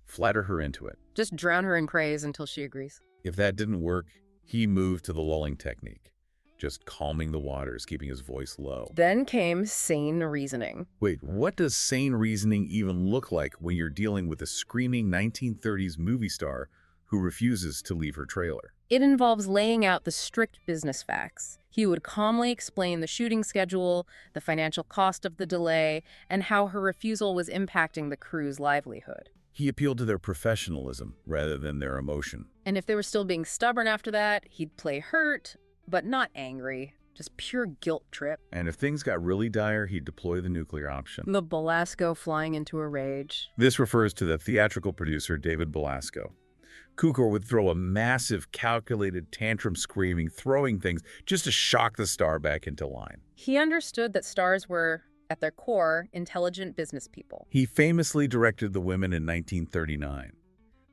flatter her into it. Just drown her in praise until she agrees. If that didn't work, he moved to the lulling technique, just calming the waters, keeping his voice low. Then came sane reasoning. Wait, what does sane reasoning even look like when you're dealing with a screaming 1930s movie star who refuses to leave her trailer? It involves laying out the strict business facts. He would calmly explain the shooting schedule, the financial cost of the delay, and how her refusal was impacting the crew's livelihood. He appealed to their professionalism rather than their emotion. And if they were still being stubborn after that, he'd play hurt, but not angry. Just pure guilt trip. And if things got really dire, he'd deploy the nuclear option. The Belasco flying into a rage. This refers to the theatrical producer, David Belasco. Cukor would throw a massive, calculated tantrum screaming, throwing things just to shock the star back into line. He understood that stars were, at their core, intelligent business people. He famously directed The Women in 1939,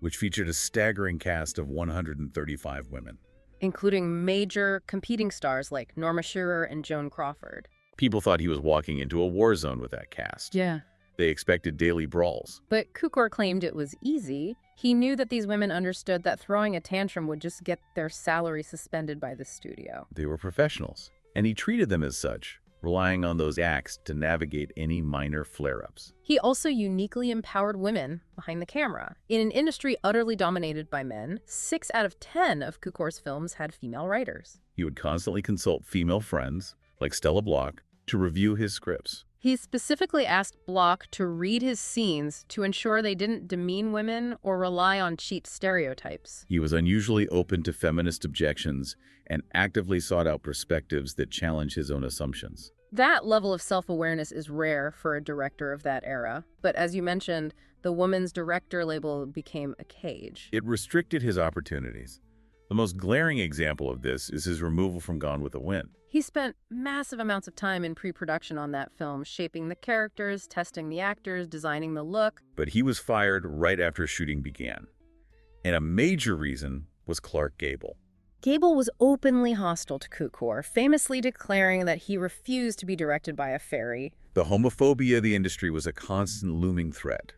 which featured a staggering cast of 135 women, including major competing stars like Norma Shearer and Joan Crawford. People thought he was walking into a war zone with that cast. Yeah. They expected daily brawls. But Cukor claimed it was easy. He knew that these women understood that throwing a tantrum would just get their salary suspended by the studio. They were professionals, and he treated them as such, relying on those acts to navigate any minor flare-ups. He also uniquely empowered women behind the camera. In an industry utterly dominated by men, 6 out of 10 of Cukor's films had female writers. He would constantly consult female friends, like Stella Block, to review his scripts. He specifically asked Block to read his scenes to ensure they didn't demean women or rely on cheap stereotypes. He was unusually open to feminist objections and actively sought out perspectives that challenged his own assumptions. That level of self-awareness is rare for a director of that era, but as you mentioned, the woman's director label became a cage. It restricted his opportunities. The most glaring example of this is his removal from Gone with the Wind. He spent massive amounts of time in pre-production on that film, shaping the characters, testing the actors, designing the look. But he was fired right after shooting began. And a major reason was Clark Gable. Gable was openly hostile to Cukor, famously declaring that he refused to be directed by a fairy. The homophobia of the industry was a constant looming threat.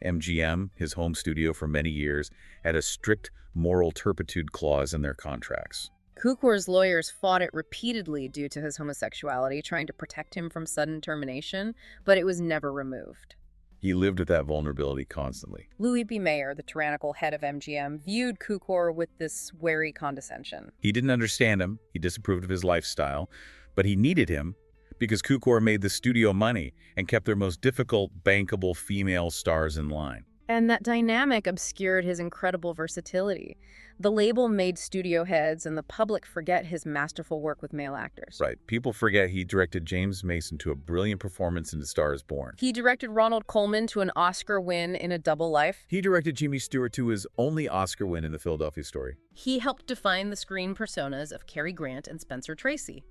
MGM, his home studio for many years, had a strict moral turpitude clause in their contracts. Cukor's lawyers fought it repeatedly due to his homosexuality, trying to protect him from sudden termination, but it was never removed. He lived with that vulnerability constantly. Louis B. Mayer, the tyrannical head of MGM, viewed Cukor with this wary condescension. He didn't understand him, he disapproved of his lifestyle, but he needed him because Cukor made the studio money and kept their most difficult, bankable female stars in line. And that dynamic obscured his incredible versatility. The label made studio heads and the public forget his masterful work with male actors. Right. People forget he directed James Mason to a brilliant performance in A Star is Born. He directed Ronald Colman to an Oscar win in A Double Life. He directed Jimmy Stewart to his only Oscar win in The Philadelphia Story. He helped define the screen personas of Cary Grant and Spencer Tracy.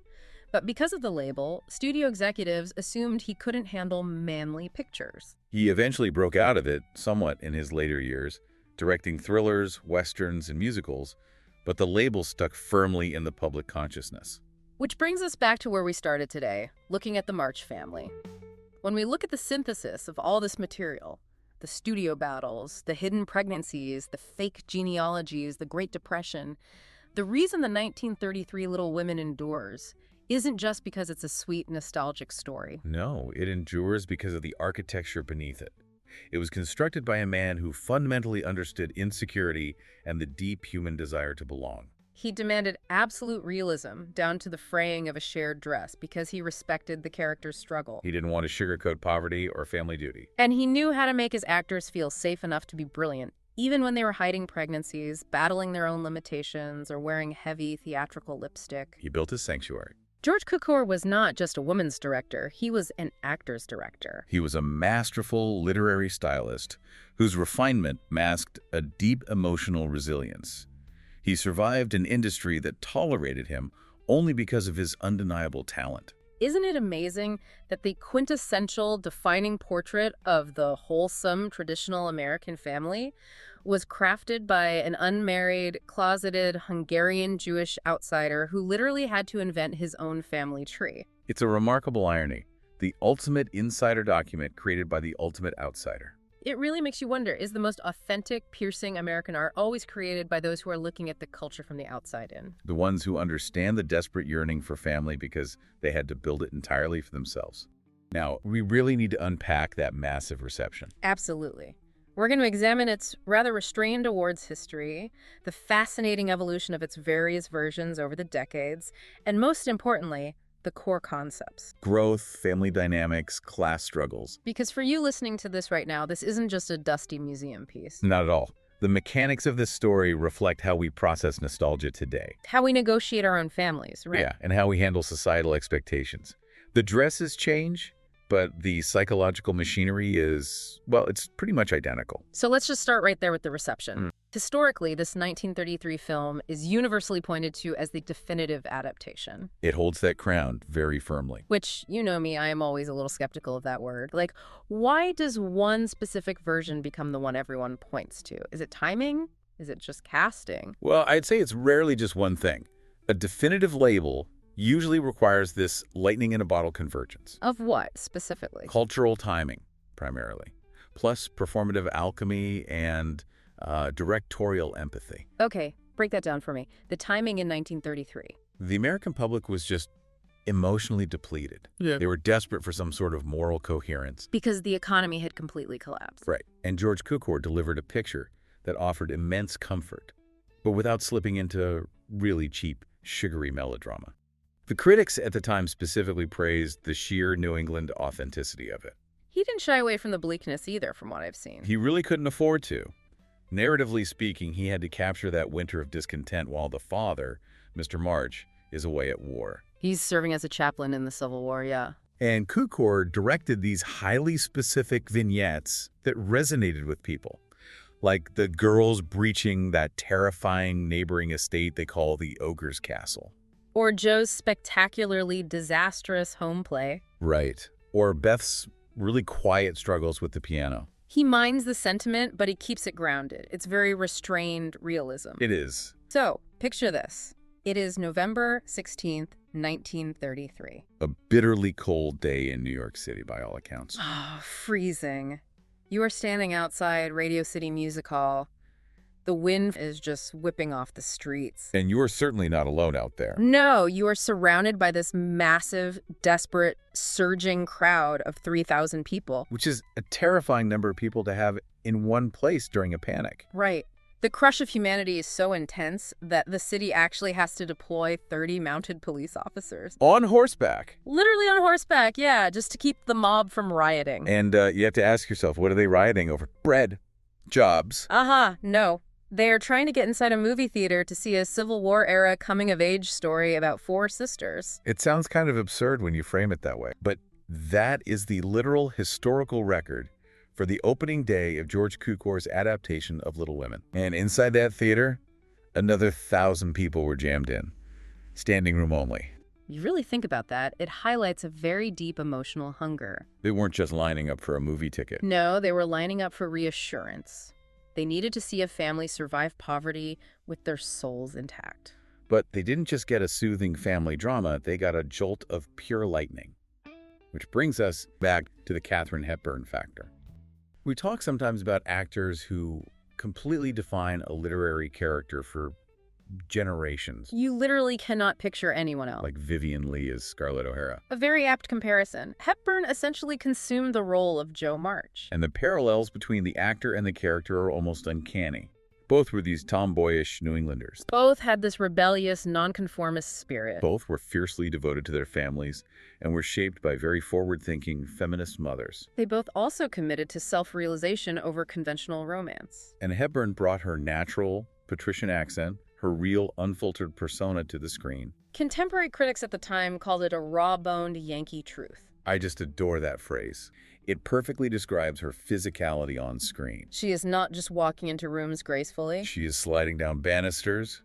But because of the label, studio executives assumed he couldn't handle manly pictures. He eventually broke out of it somewhat in his later years, directing thrillers, westerns, and musicals, but the label stuck firmly in the public consciousness. Which brings us back to where we started today, looking at the March Family. When we look at the synthesis of all this material, the studio battles, the hidden pregnancies, the fake genealogies, the Great Depression, the reason the 1933 Little Women endures isn't just because it's a sweet, nostalgic story. No, it endures because of the architecture beneath it. It was constructed by a man who fundamentally understood insecurity and the deep human desire to belong. He demanded absolute realism down to the fraying of a shared dress because he respected the character's struggle. He didn't want to sugarcoat poverty or family duty. And he knew how to make his actors feel safe enough to be brilliant, even when they were hiding pregnancies, battling their own limitations, or wearing heavy theatrical lipstick. He built his sanctuary. George Cukor was not just a woman's director, he was an actor's director. He was a masterful literary stylist whose refinement masked a deep emotional resilience. He survived an industry that tolerated him only because of his undeniable talent. Isn't it amazing that the quintessential defining portrait of the wholesome traditional American family was crafted by an unmarried, closeted Hungarian Jewish outsider who literally had to invent his own family tree? It's a remarkable irony, the ultimate insider document created by the ultimate outsider. It really makes you wonder, is the most authentic, piercing American art always created by those who are looking at the culture from the outside in? The ones who understand the desperate yearning for family because they had to build it entirely for themselves. Now, we really need to unpack that massive reception. Absolutely. We're going to examine its rather restrained awards history, the fascinating evolution of its various versions over the decades, and most importantly, the core concepts. Growth, family dynamics, class struggles. Because for you listening to this right now, this isn't just a dusty museum piece. Not at all. The mechanics of this story reflect how we process nostalgia today. How we negotiate our own families, right? Yeah, and how we handle societal expectations. The dresses change, but the psychological machinery is, well, it's pretty much identical. So let's just start right there with the reception. Historically, this 1933 film is universally pointed to as the definitive adaptation. It holds that crown very firmly. Which, you know me, I am always a little skeptical of that word. Like, why does one specific version become the one everyone points to? Is it timing? Is it just casting? Well, I'd say it's rarely just one thing. A definitive label usually requires this lightning-in-a-bottle convergence. Of what, specifically? Cultural timing, primarily, plus performative alchemy and directorial empathy. Okay, break that down for me. The timing in 1933. The American public was just emotionally depleted. Yeah. They were desperate for some sort of moral coherence. Because the economy had completely collapsed. Right. And George Cukor delivered a picture that offered immense comfort, but without slipping into really cheap, sugary melodrama. The critics at the time specifically praised the sheer New England authenticity of it. He didn't shy away from the bleakness either, from what I've seen. He really couldn't afford to. Narratively speaking, he had to capture that winter of discontent while the father, Mr. March, is away at war. He's serving as a chaplain in the Civil War, yeah. And Cukor directed these highly specific vignettes that resonated with people, like the girls breaching that terrifying neighboring estate they call the Ogre's Castle. Or Joe's spectacularly disastrous home play. Right. Or Beth's really quiet struggles with the piano. He mines the sentiment, but he keeps it grounded. It's very restrained realism. It is. So, picture this. It is November 16th, 1933. A bitterly cold day in New York City, by all accounts. Oh, freezing. You are standing outside Radio City Music Hall. The wind is just whipping off the streets. And you're certainly not alone out there. No, you are surrounded by this massive, desperate, surging crowd of 3,000 people. Which is a terrifying number of people to have in one place during a panic. Right. The crush of humanity is so intense that the city actually has to deploy 30 mounted police officers. On horseback. Literally on horseback, yeah, just to keep the mob from rioting. And you have to ask yourself, what are they rioting over? Bread. Jobs. No. They are trying to get inside a movie theater to see a Civil War-era coming-of-age story about 4 sisters. It sounds kind of absurd when you frame it that way, but that is the literal historical record for the opening day of George Cukor's adaptation of Little Women. And inside that theater, another 1,000 people were jammed in, standing room only. You really think about that, it highlights a very deep emotional hunger. They weren't just lining up for a movie ticket. No, they were lining up for reassurance. They needed to see a family survive poverty with their souls intact. But they didn't just get a soothing family drama, they got a jolt of pure lightning. Which brings us back to the Katharine Hepburn factor. We talk sometimes about actors who completely define a literary character for generations. You literally cannot picture anyone else. Like Vivian Leigh as Scarlett O'Hara. A very apt comparison. Hepburn essentially consumed the role of Jo March. And the parallels between the actor and the character are almost uncanny. Both were these tomboyish New Englanders. Both had this rebellious, nonconformist spirit. Both were fiercely devoted to their families and were shaped by very forward-thinking feminist mothers. They both also committed to self-realization over conventional romance. And Hepburn brought her natural, patrician accent, her real, unfiltered persona to the screen. Contemporary critics at the time called it a raw-boned Yankee truth. I just adore that phrase. It perfectly describes her physicality on screen. She is not just walking into rooms gracefully. She is sliding down banisters.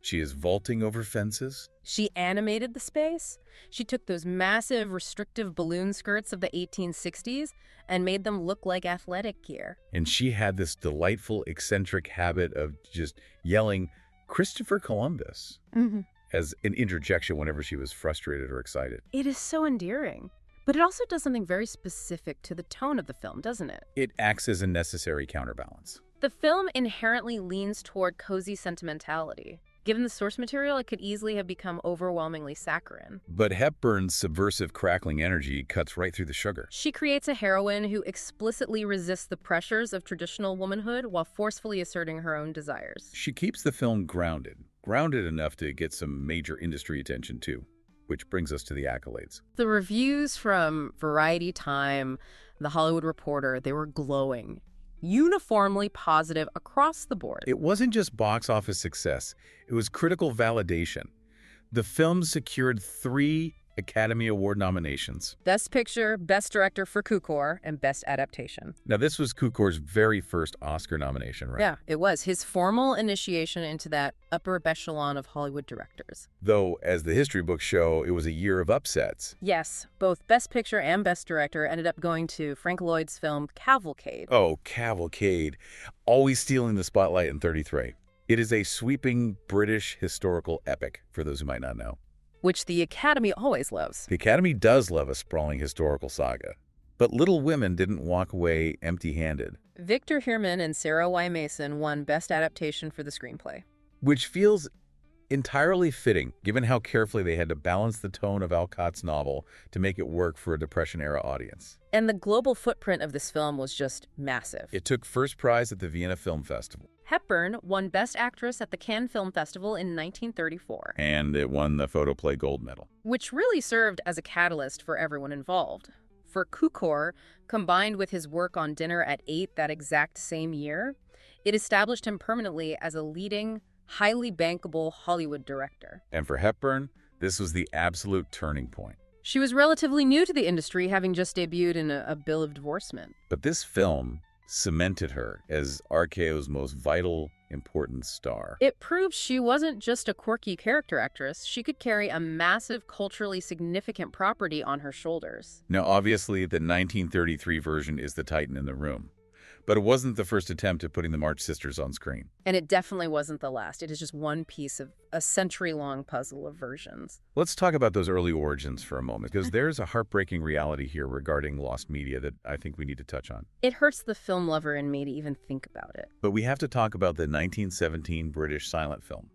She is vaulting over fences. She animated the space. She took those massive, restrictive balloon skirts of the 1860s and made them look like athletic gear. And she had this delightful, eccentric habit of just yelling, "Christopher Columbus," as an interjection whenever she was frustrated or excited. It is so endearing. But it also does something very specific to the tone of the film, doesn't it? It acts as a necessary counterbalance. The film inherently leans toward cozy sentimentality. Given the source material, it could easily have become overwhelmingly saccharine. But Hepburn's subversive, crackling energy cuts right through the sugar. She creates a heroine who explicitly resists the pressures of traditional womanhood while forcefully asserting her own desires. She keeps the film grounded enough to get some major industry attention too. Which brings us to the accolades. The reviews from Variety, Time, The Hollywood Reporter, they were glowing, uniformly positive across the board. It wasn't just box office success, it was critical validation. The film secured 3 Academy Award nominations. Best Picture, Best Director for Cukor, and Best Adaptation. Now, this was Cukor's very first Oscar nomination, right? Yeah, it was his formal initiation into that upper echelon of Hollywood directors. Though, as the history books show, it was a year of upsets. Yes, both Best Picture and Best Director ended up going to Frank Lloyd's film Cavalcade. Oh, Cavalcade. Always stealing the spotlight in 33. It is a sweeping British historical epic, for those who might not know. Which the Academy always loves. The Academy does love a sprawling historical saga. But Little Women didn't walk away empty-handed. Victor Herman and Sarah Y. Mason won Best Adaptation for the screenplay. Which feels entirely fitting, given how carefully they had to balance the tone of Alcott's novel to make it work for a Depression-era audience. And the global footprint of this film was just massive. It took first prize at the Vienna Film Festival. Hepburn won Best Actress at the Cannes Film Festival in 1934. And it won the Photoplay Gold Medal. Which really served as a catalyst for everyone involved. For Cukor, combined with his work on Dinner at 8 that exact same year, it established him permanently as a leading, highly bankable Hollywood director. And for Hepburn, this was the absolute turning point. She was relatively new to the industry, having just debuted in a bill of divorcement. But this film cemented her as RKO's most vital, important star. It proved she wasn't just a quirky character actress. She could carry a massive, culturally significant property on her shoulders. Now, obviously, the 1933 version is the titan in the room. But it wasn't the first attempt at putting the March Sisters on screen. And it definitely wasn't the last. It is just one piece of a century-long puzzle of versions. Let's talk about those early origins for a moment, because there's a heartbreaking reality here regarding lost media that I think we need to touch on. It hurts the film lover in me to even think about it. But we have to talk about the 1917 British silent film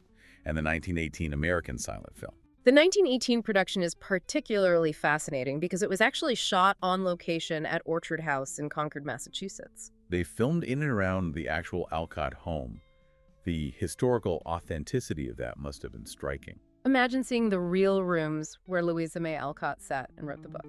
and the 1918 American silent film. The 1918 production is particularly fascinating because it was actually shot on location at Orchard House in Concord, Massachusetts. They filmed in and around the actual Alcott home. The historical authenticity of that must have been striking. Imagine seeing the real rooms where Louisa May Alcott sat and wrote the book.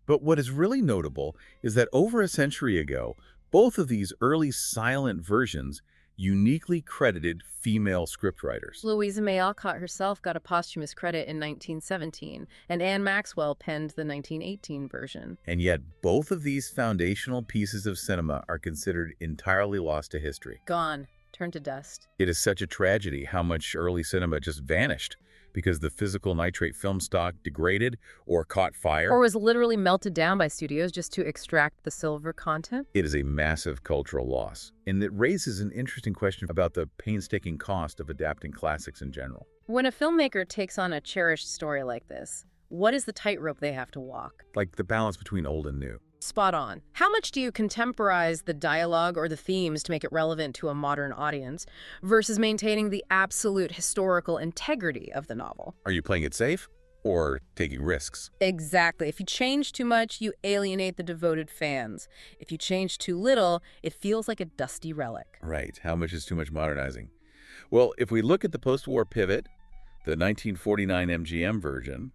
But what is really notable is that over a century ago, both of these early silent versions uniquely credited female scriptwriters. Louisa May Alcott herself got a posthumous credit in 1917, and Anne Maxwell penned the 1918 version. And yet, both of these foundational pieces of cinema are considered entirely lost to history. Gone. Turned to dust. It is such a tragedy how much early cinema just vanished because the physical nitrate film stock degraded or caught fire. Or was literally melted down by studios just to extract the silver content? It is a massive cultural loss, and it raises an interesting question about the painstaking cost of adapting classics in general. When a filmmaker takes on a cherished story like this, what is the tightrope they have to walk? Like the balance between old and new. Spot on. How much do you contemporize the dialogue or the themes to make it relevant to a modern audience versus maintaining the absolute historical integrity of the novel? Are you playing it safe or taking risks? Exactly. If you change too much, you alienate the devoted fans. If you change too little, it feels like a dusty relic. Right. How much is too much modernizing? Well, if we look at the post-war pivot, the 1949 MGM version,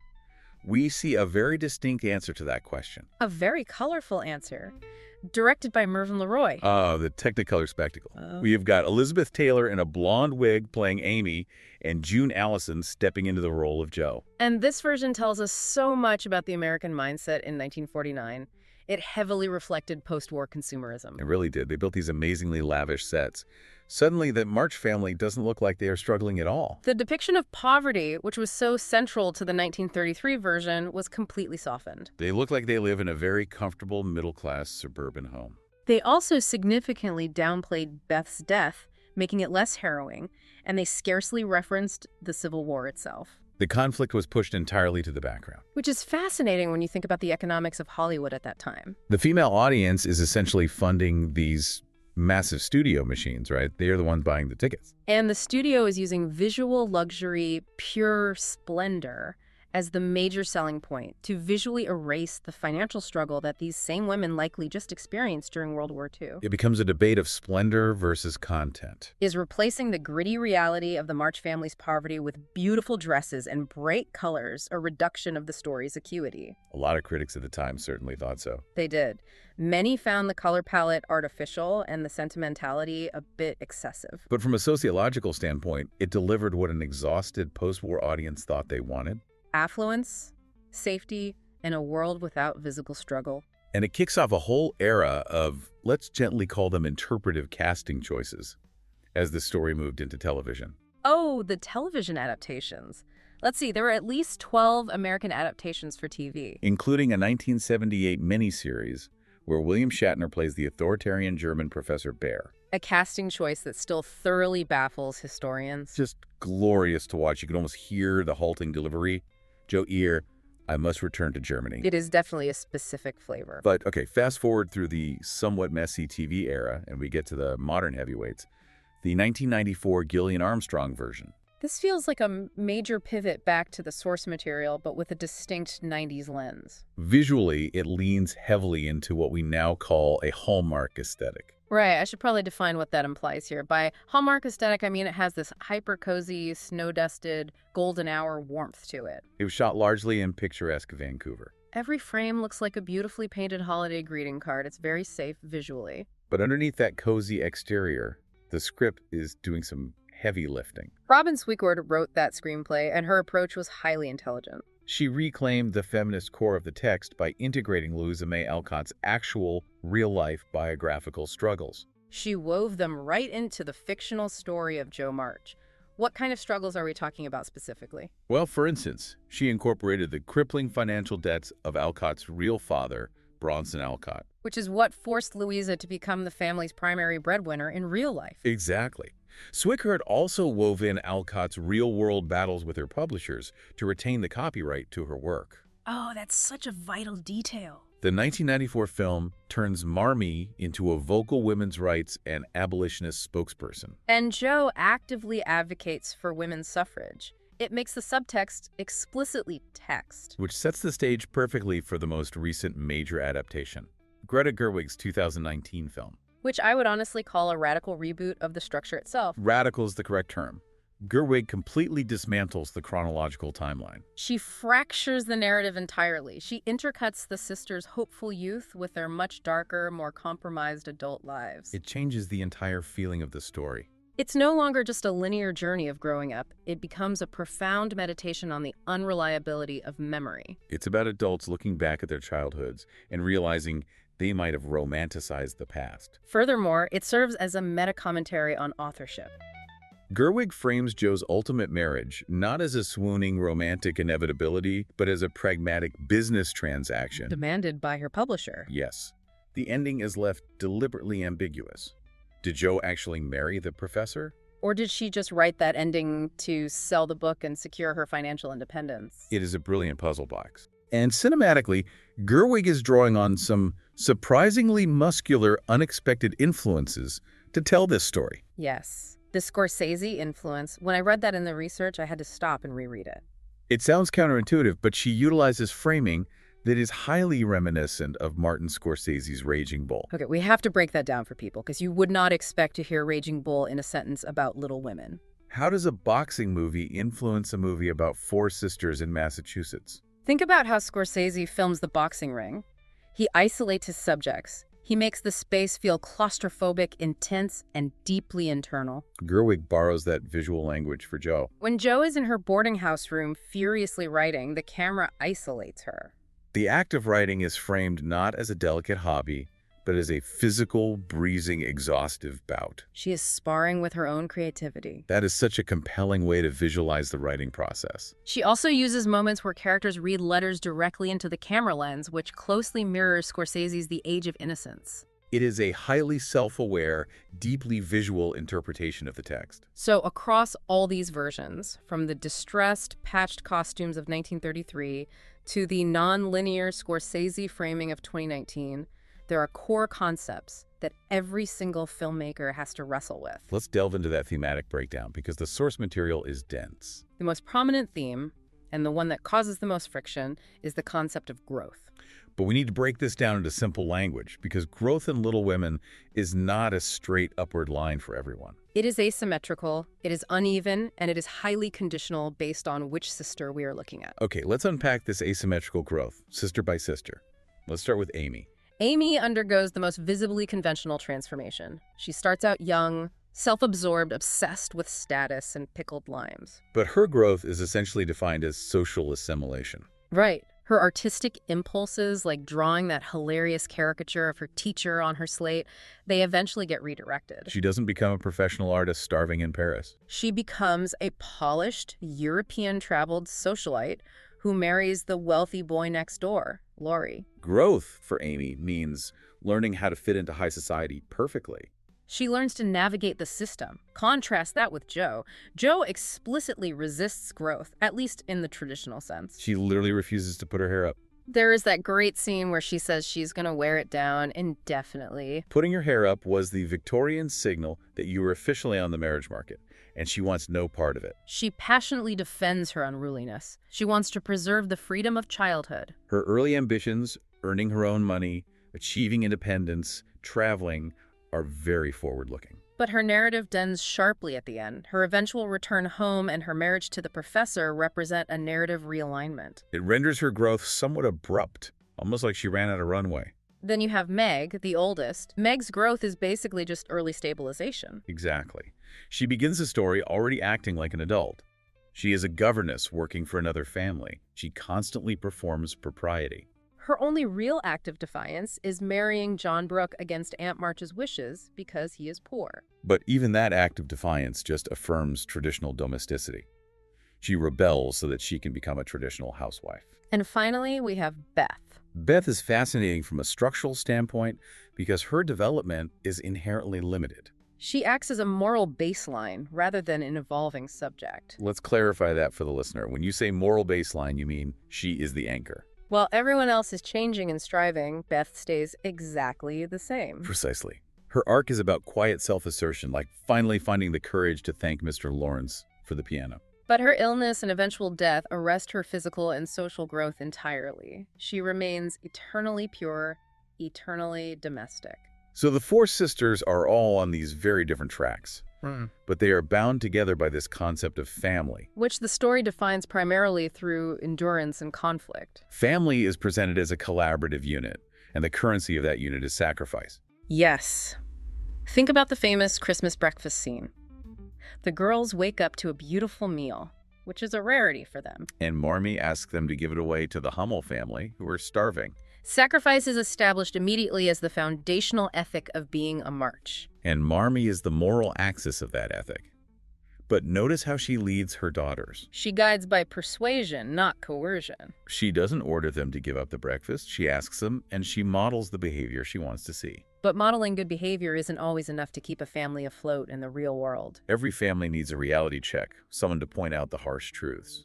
we see a very distinct answer to that question. A very colorful answer. Directed by Mervyn LeRoy. The Technicolor spectacle. We have got Elizabeth Taylor in a blonde wig playing Amy and June Allison stepping into the role of Jo. And this version tells us so much about the American mindset in 1949. It heavily reflected post-war consumerism. It really did. They built these amazingly lavish sets. Suddenly, the March family doesn't look like they are struggling at all. The depiction of poverty, which was so central to the 1933 version, was completely softened. They look like they live in a very comfortable middle-class suburban home. They also significantly downplayed Beth's death, making it less harrowing, and they scarcely referenced the Civil War itself. The conflict was pushed entirely to the background. Which is fascinating when you think about the economics of Hollywood at that time. The female audience is essentially funding these massive studio machines, right? They are the ones buying the tickets. And the studio is using visual luxury, pure splendor as the major selling point to visually erase the financial struggle that these same women likely just experienced during World War II. It becomes a debate of splendor versus content. Is replacing the gritty reality of the March family's poverty with beautiful dresses and bright colors a reduction of the story's acuity? A lot of critics at the time certainly thought so. They did. Many found the color palette artificial and the sentimentality a bit excessive. But from a sociological standpoint, it delivered what an exhausted post-war audience thought they wanted. Affluence, safety, and a world without physical struggle. And it kicks off a whole era of, let's gently call them interpretive casting choices, as the story moved into television. Oh, the television adaptations. Let's see, there were at least 12 American adaptations for TV. Including a 1978 miniseries where William Shatner plays the authoritarian German Professor Bär. A casting choice that still thoroughly baffles historians. Just glorious to watch. You can almost hear the halting delivery. Joe Ear, I must return to Germany. It is definitely a specific flavor. But, okay, fast forward through the somewhat messy TV era, and we get to the modern heavyweights. The 1994 Gillian Armstrong version. This feels like a major pivot back to the source material, but with a distinct 90s lens. Visually, it leans heavily into what we now call a Hallmark aesthetic. Right, I should probably define what that implies here. By Hallmark aesthetic, I mean it has this hyper-cozy, snow-dusted, golden hour warmth to it. It was shot largely in picturesque Vancouver. Every frame looks like a beautifully painted holiday greeting card. It's very safe visually. But underneath that cozy exterior, the script is doing some heavy lifting. Robin Sweetgord wrote that screenplay, and her approach was highly intelligent. She reclaimed the feminist core of the text by integrating Louisa May Alcott's actual, real-life biographical struggles. She wove them right into the fictional story of Jo March. What kind of struggles are we talking about specifically? Well, for instance, she incorporated the crippling financial debts of Alcott's real father, Bronson Alcott. Which is what forced Louisa to become the family's primary breadwinner in real life. Exactly. Sweetgord also wove in Alcott's real-world battles with her publishers to retain the copyright to her work. Oh, that's such a vital detail. The 1994 film turns Marmee into a vocal women's rights and abolitionist spokesperson. And Jo actively advocates for women's suffrage. It makes the subtext explicitly text. Which sets the stage perfectly for the most recent major adaptation, Greta Gerwig's 2019 film. Which I would honestly call a radical reboot of the structure itself. Radical is the correct term. Gerwig completely dismantles the chronological timeline. She fractures the narrative entirely. She intercuts the sisters' hopeful youth with their much darker, more compromised adult lives. It changes the entire feeling of the story. It's no longer just a linear journey of growing up. It becomes a profound meditation on the unreliability of memory. It's about adults looking back at their childhoods and realizing they might have romanticized the past. Furthermore, it serves as a meta-commentary on authorship. Gerwig frames Joe's ultimate marriage not as a swooning romantic inevitability, but as a pragmatic business transaction. Demanded by her publisher. Yes. The ending is left deliberately ambiguous. Did Joe actually marry the professor? Or did she just write that ending to sell the book and secure her financial independence? It is a brilliant puzzle box. And cinematically, Gerwig is drawing on some surprisingly muscular, unexpected influences to tell this story. Yes. The Scorsese influence, when I read that in the research, I had to stop and reread it. It sounds counterintuitive, but she utilizes framing that is highly reminiscent of Martin Scorsese's Raging Bull. Okay, we have to break that down for people, because you would not expect to hear Raging Bull in a sentence about Little Women. How does a boxing movie influence a movie about four sisters in Massachusetts? Think about how Scorsese films the boxing ring. He isolates his subjects. He makes the space feel claustrophobic, intense, and deeply internal. Gerwig borrows that visual language for Joe. When Joe is in her boarding house room furiously writing, the camera isolates her. The act of writing is framed not as a delicate hobby, but as a physical, breezing, exhaustive bout. She is sparring with her own creativity. That is such a compelling way to visualize the writing process. She also uses moments where characters read letters directly into the camera lens, which closely mirrors Scorsese's The Age of Innocence. It is a highly self-aware, deeply visual interpretation of the text. So across all these versions, from the distressed, patched costumes of 1933 to the non-linear Scorsese framing of 2019, there are core concepts that every single filmmaker has to wrestle with. Let's delve into that thematic breakdown because the source material is dense. The most prominent theme, and the one that causes the most friction, is the concept of growth. But we need to break this down into simple language because growth in Little Women is not a straight upward line for everyone. It is asymmetrical, it is uneven, and it is highly conditional based on which sister we are looking at. Okay, let's unpack this asymmetrical growth, sister by sister. Let's start with Amy. Amy undergoes the most visibly conventional transformation. She starts out young, self-absorbed, obsessed with status and pickled limes. But her growth is essentially defined as social assimilation. Right. Her artistic impulses, like drawing that hilarious caricature of her teacher on her slate, they eventually get redirected. She doesn't become a professional artist starving in Paris. She becomes a polished, European-traveled socialite who marries the wealthy boy next door, Laurie. Growth for Amy means learning how to fit into high society perfectly. She learns to navigate the system. Contrast that with Joe. Joe explicitly resists growth, at least in the traditional sense. She literally refuses to put her hair up. There is that great scene where she says she's going to wear it down indefinitely. Putting your hair up was the Victorian signal that you were officially on the marriage market, and she wants no part of it. She passionately defends her unruliness. She wants to preserve the freedom of childhood. Her early ambitions, earning her own money, achieving independence, traveling, are very forward-looking. But her narrative bends sharply at the end. Her eventual return home and her marriage to the professor represent a narrative realignment. It renders her growth somewhat abrupt, almost like she ran out of runway. Then you have Meg, the oldest. Meg's growth is basically just early stabilization. Exactly. She begins the story already acting like an adult. She is a governess working for another family. She constantly performs propriety. Her only real act of defiance is marrying John Brooke against Aunt March's wishes because he is poor. But even that act of defiance just affirms traditional domesticity. She rebels so that she can become a traditional housewife. And finally, we have Beth. Beth is fascinating from a structural standpoint because her development is inherently limited. She acts as a moral baseline rather than an evolving subject. Let's clarify that for the listener. When you say moral baseline, you mean she is the anchor. While everyone else is changing and striving, Beth stays exactly the same. Precisely. Her arc is about quiet self-assertion, like finally finding the courage to thank Mr. Lawrence for the piano. But her illness and eventual death arrest her physical and social growth entirely. She remains eternally pure, eternally domestic. So the four sisters are all on these very different tracks. But they are bound together by this concept of family, which the story defines primarily through endurance and conflict. Family is presented as a collaborative unit, and the currency of that unit is sacrifice. Yes. Think about the famous Christmas breakfast scene. The girls wake up to a beautiful meal, which is a rarity for them. And Marmee asks them to give it away to the Hummel family, who are starving. Sacrifice is established immediately as the foundational ethic of being a March. And Marmee is the moral axis of that ethic. But notice how she leads her daughters. She guides by persuasion, not coercion. She doesn't order them to give up the breakfast. She asks them, and she models the behavior she wants to see. But modeling good behavior isn't always enough to keep a family afloat in the real world. Every family needs a reality check, someone to point out the harsh truths,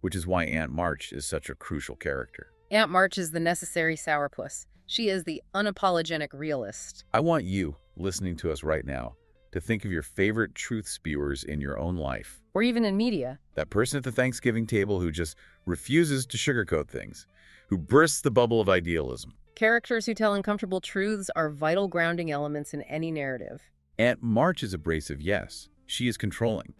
which is why Aunt March is such a crucial character. Aunt March is the necessary sourpuss. She is the unapologetic realist. I want you, listening to us right now, to think of your favorite truth spewers in your own life. Or even in media. That person at the Thanksgiving table who just refuses to sugarcoat things, who bursts the bubble of idealism. Characters who tell uncomfortable truths are vital grounding elements in any narrative. Aunt March is abrasive, yes. She is controlling.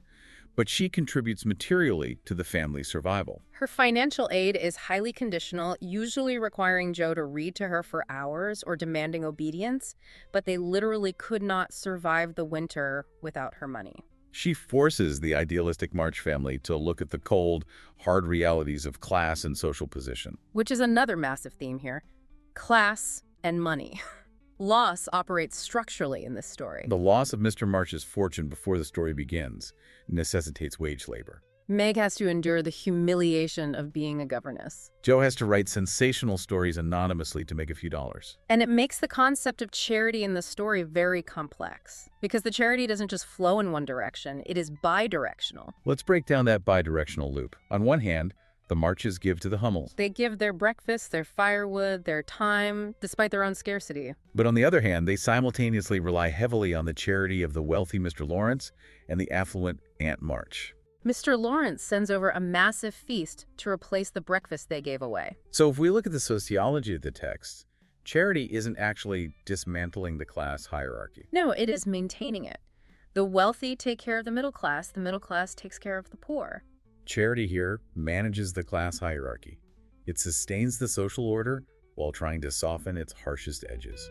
But she contributes materially to the family's survival. Her financial aid is highly conditional, usually requiring Joe to read to her for hours or demanding obedience, but they literally could not survive the winter without her money. She forces the idealistic March family to look at the cold, hard realities of class and social position. Which is another massive theme here. Class and money. Loss operates structurally in this story. The loss of Mr. March's fortune before the story begins necessitates wage labor. Meg has to endure the humiliation of being a governess. Joe has to write sensational stories anonymously to make a few dollars. And it makes the concept of charity in the story very complex, because the charity doesn't just flow in one direction, it is bidirectional. Let's break down that bidirectional loop. On one hand, the Marches give to the Hummels. They give their breakfast, their firewood, their time, despite their own scarcity. But on the other hand, they simultaneously rely heavily on the charity of the wealthy Mr. Lawrence and the affluent Aunt March. Mr. Lawrence sends over a massive feast to replace the breakfast they gave away. So if we look at the sociology of the text, charity isn't actually dismantling the class hierarchy. No, it is maintaining it. The wealthy take care of the middle class takes care of the poor. Charity here manages the class hierarchy. It sustains the social order while trying to soften its harshest edges.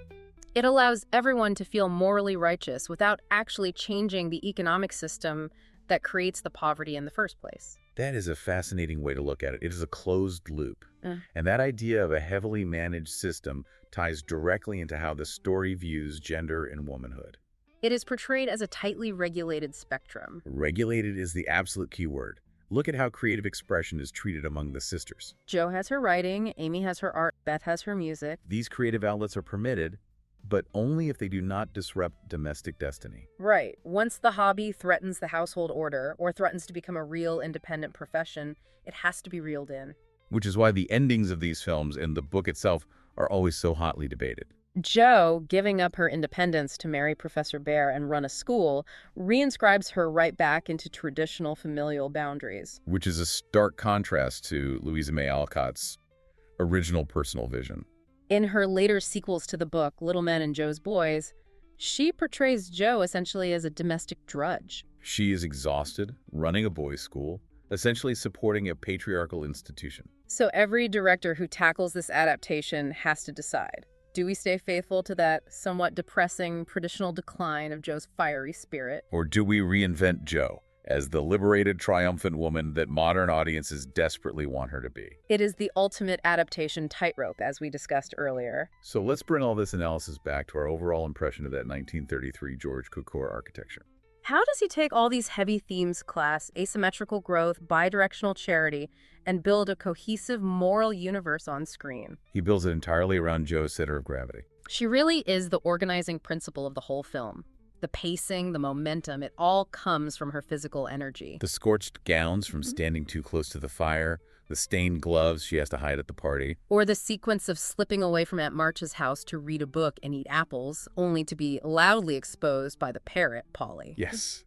It allows everyone to feel morally righteous without actually changing the economic system that creates the poverty in the first place. That is a fascinating way to look at it. It is a closed loop. And that idea of a heavily managed system ties directly into how the story views gender and womanhood. It is portrayed as a tightly regulated spectrum. Regulated is the absolute key word. Look at how creative expression is treated among the sisters. Jo has her writing, Amy has her art, Beth has her music. These creative outlets are permitted, but only if they do not disrupt domestic destiny. Right. Once the hobby threatens the household order or threatens to become a real independent profession, it has to be reeled in. Which is why the endings of these films and the book itself are always so hotly debated. Jo, giving up her independence to marry Professor Bear and run a school, reinscribes her right back into traditional familial boundaries. Which is a stark contrast to Louisa May Alcott's original personal vision. In her later sequels to the book, Little Men and Jo's Boys, she portrays Jo essentially as a domestic drudge. She is exhausted, running a boys' school, essentially supporting a patriarchal institution. So every director who tackles this adaptation has to decide. Do we stay faithful to that somewhat depressing traditional decline of Jo's fiery spirit? Or do we reinvent Jo as the liberated, triumphant woman that modern audiences desperately want her to be? It is the ultimate adaptation tightrope, as we discussed earlier. So let's bring all this analysis back to our overall impression of that 1933 George Cukor architecture. How does he take all these heavy themes, class, asymmetrical growth, bidirectional charity, and build a cohesive moral universe on screen? He builds it entirely around Jo's center of gravity. She really is the organizing principle of the whole film. The pacing, the momentum, it all comes from her physical energy. The scorched gowns from standing too close to the fire, the stained gloves she has to hide at the party. Or the sequence of slipping away from Aunt March's house to read a book and eat apples, only to be loudly exposed by the parrot, Polly. Yes,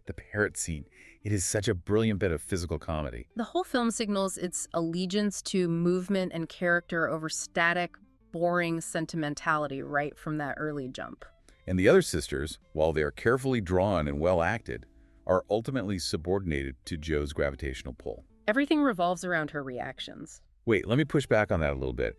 the parrot scene. It is such a brilliant bit of physical comedy. The whole film signals its allegiance to movement and character over static, boring sentimentality right from that early jump. And the other sisters, while they are carefully drawn and well acted, are ultimately subordinated to Jo's gravitational pull. Everything revolves around her reactions. Wait, let me push back on that a little bit.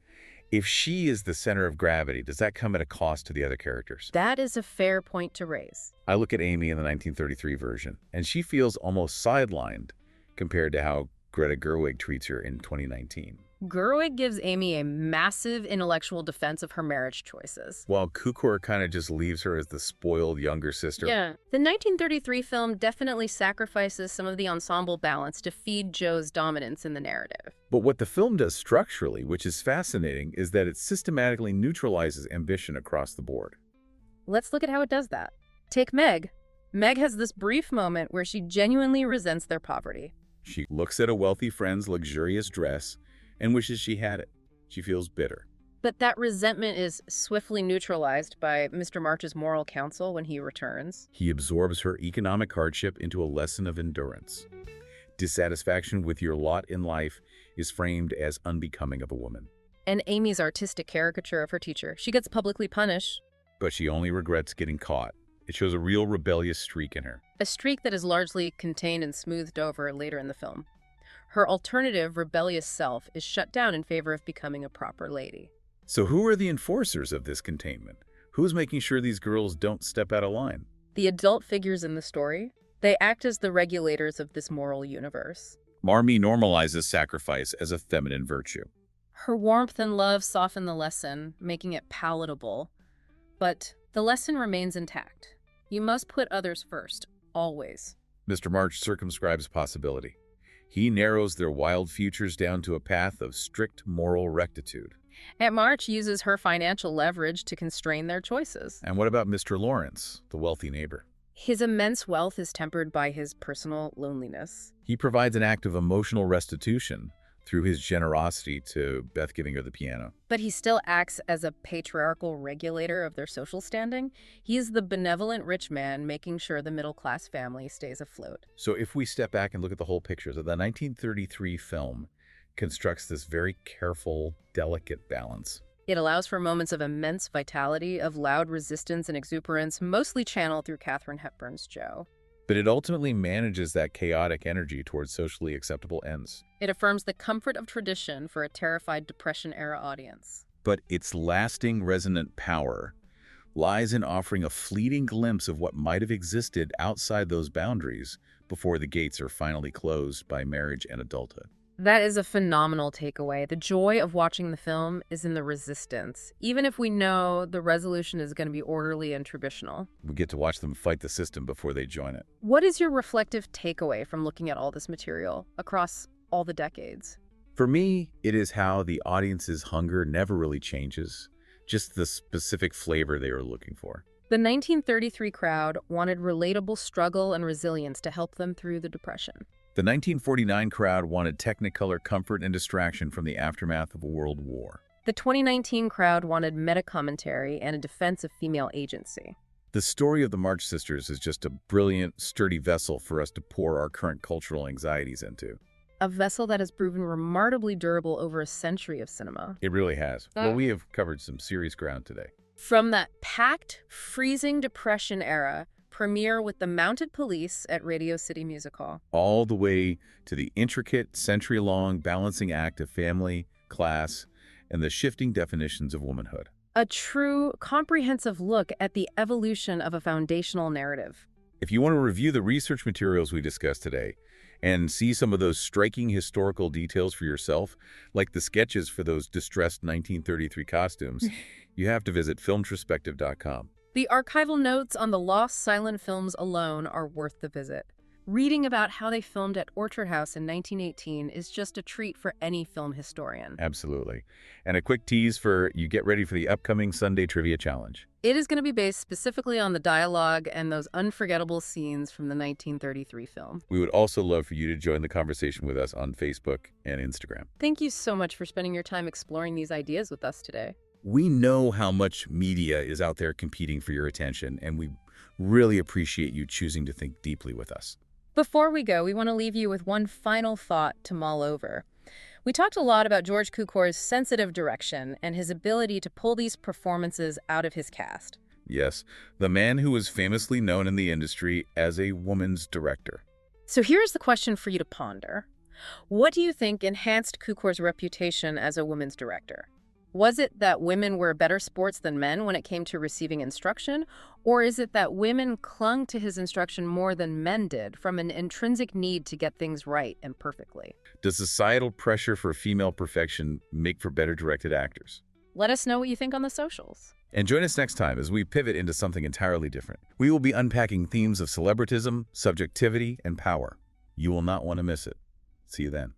If she is the center of gravity, does that come at a cost to the other characters? That is a fair point to raise. I look at Amy in the 1933 version, and she feels almost sidelined compared to how Greta Gerwig treats her in 2019. Gerwig gives Amy a massive intellectual defense of her marriage choices. While Cukor kind of just leaves her as the spoiled younger sister. Yeah. The 1933 film definitely sacrifices some of the ensemble balance to feed Joe's dominance in the narrative. But what the film does structurally, which is fascinating, is that it systematically neutralizes ambition across the board. Let's look at how it does that. Take Meg. Meg has this brief moment where she genuinely resents their poverty. She looks at a wealthy friend's luxurious dress and wishes she had it. She feels bitter. But that resentment is swiftly neutralized by Mr. March's moral counsel when he returns. He absorbs her economic hardship into a lesson of endurance. Dissatisfaction with your lot in life is framed as unbecoming of a woman. And Amy's artistic caricature of her teacher. She gets publicly punished. But she only regrets getting caught. It shows a real rebellious streak in her. A streak that is largely contained and smoothed over later in the film. Her alternative, rebellious self is shut down in favor of becoming a proper lady. So who are the enforcers of this containment? Who's making sure these girls don't step out of line? The adult figures in the story, they act as the regulators of this moral universe. Marmee normalizes sacrifice as a feminine virtue. Her warmth and love soften the lesson, making it palatable. But the lesson remains intact. You must put others first, always. Mr. March circumscribes possibility. He narrows their wild futures down to a path of strict moral rectitude. Aunt March uses her financial leverage to constrain their choices. And what about Mr. Lawrence, the wealthy neighbor? His immense wealth is tempered by his personal loneliness. He provides an act of emotional restitution through his generosity to Beth giving her the piano. But he still acts as a patriarchal regulator of their social standing. He is the benevolent rich man making sure the middle-class family stays afloat. So if we step back and look at the whole picture, so the 1933 film constructs this very careful, delicate balance. It allows for moments of immense vitality, of loud resistance and exuberance, mostly channeled through Katharine Hepburn's Joe. But it ultimately manages that chaotic energy towards socially acceptable ends. It affirms the comfort of tradition for a terrified Depression-era audience. But its lasting, resonant power lies in offering a fleeting glimpse of what might have existed outside those boundaries before the gates are finally closed by marriage and adulthood. That is a phenomenal takeaway. The joy of watching the film is in the resistance, even if we know the resolution is going to be orderly and traditional. We get to watch them fight the system before they join it. What is your reflective takeaway from looking at all this material across all the decades? For me, it is how the audience's hunger never really changes, just the specific flavor they are looking for. The 1933 crowd wanted relatable struggle and resilience to help them through the Depression. The 1949 crowd wanted technicolor comfort and distraction from the aftermath of a world war. The 2019 crowd wanted meta-commentary and a defense of female agency. The story of the March Sisters is just a brilliant, sturdy vessel for us to pour our current cultural anxieties into. A vessel that has proven remarkably durable over a century of cinema. It really has. Well, we have covered some serious ground today. From that packed, freezing Depression era, premiere with the mounted police at Radio City Music Hall, all the way to the intricate, century-long balancing act of family, class, and the shifting definitions of womanhood. A true, comprehensive look at the evolution of a foundational narrative. If you want to review the research materials we discussed today and see some of those striking historical details for yourself, like the sketches for those distressed 1933 costumes, you have to visit filmtrospective.com. The archival notes on the lost silent films alone are worth the visit. Reading about how they filmed at Orchard House in 1918 is just a treat for any film historian. Absolutely. And a quick tease for you get ready for the upcoming Sunday Trivia Challenge. It is going to be based specifically on the dialogue and those unforgettable scenes from the 1933 film. We would also love for you to join the conversation with us on Facebook and Instagram. Thank you so much for spending your time exploring these ideas with us today. We know how much media is out there competing for your attention, and we really appreciate you choosing to think deeply with us. Before we go, we want to leave you with one final thought to mull over. We talked a lot about George Cukor's sensitive direction and his ability to pull these performances out of his cast. Yes, the man who was famously known in the industry as a woman's director. So here's the question for you to ponder. What do you think enhanced Cukor's reputation as a woman's director? Was it that women were better sports than men when it came to receiving instruction? Or is it that women clung to his instruction more than men did from an intrinsic need to get things right and perfectly? Does societal pressure for female perfection make for better directed actors? Let us know what you think on the socials. And join us next time as we pivot into something entirely different. We will be unpacking themes of celebritism, subjectivity, and power. You will not want to miss it. See you then.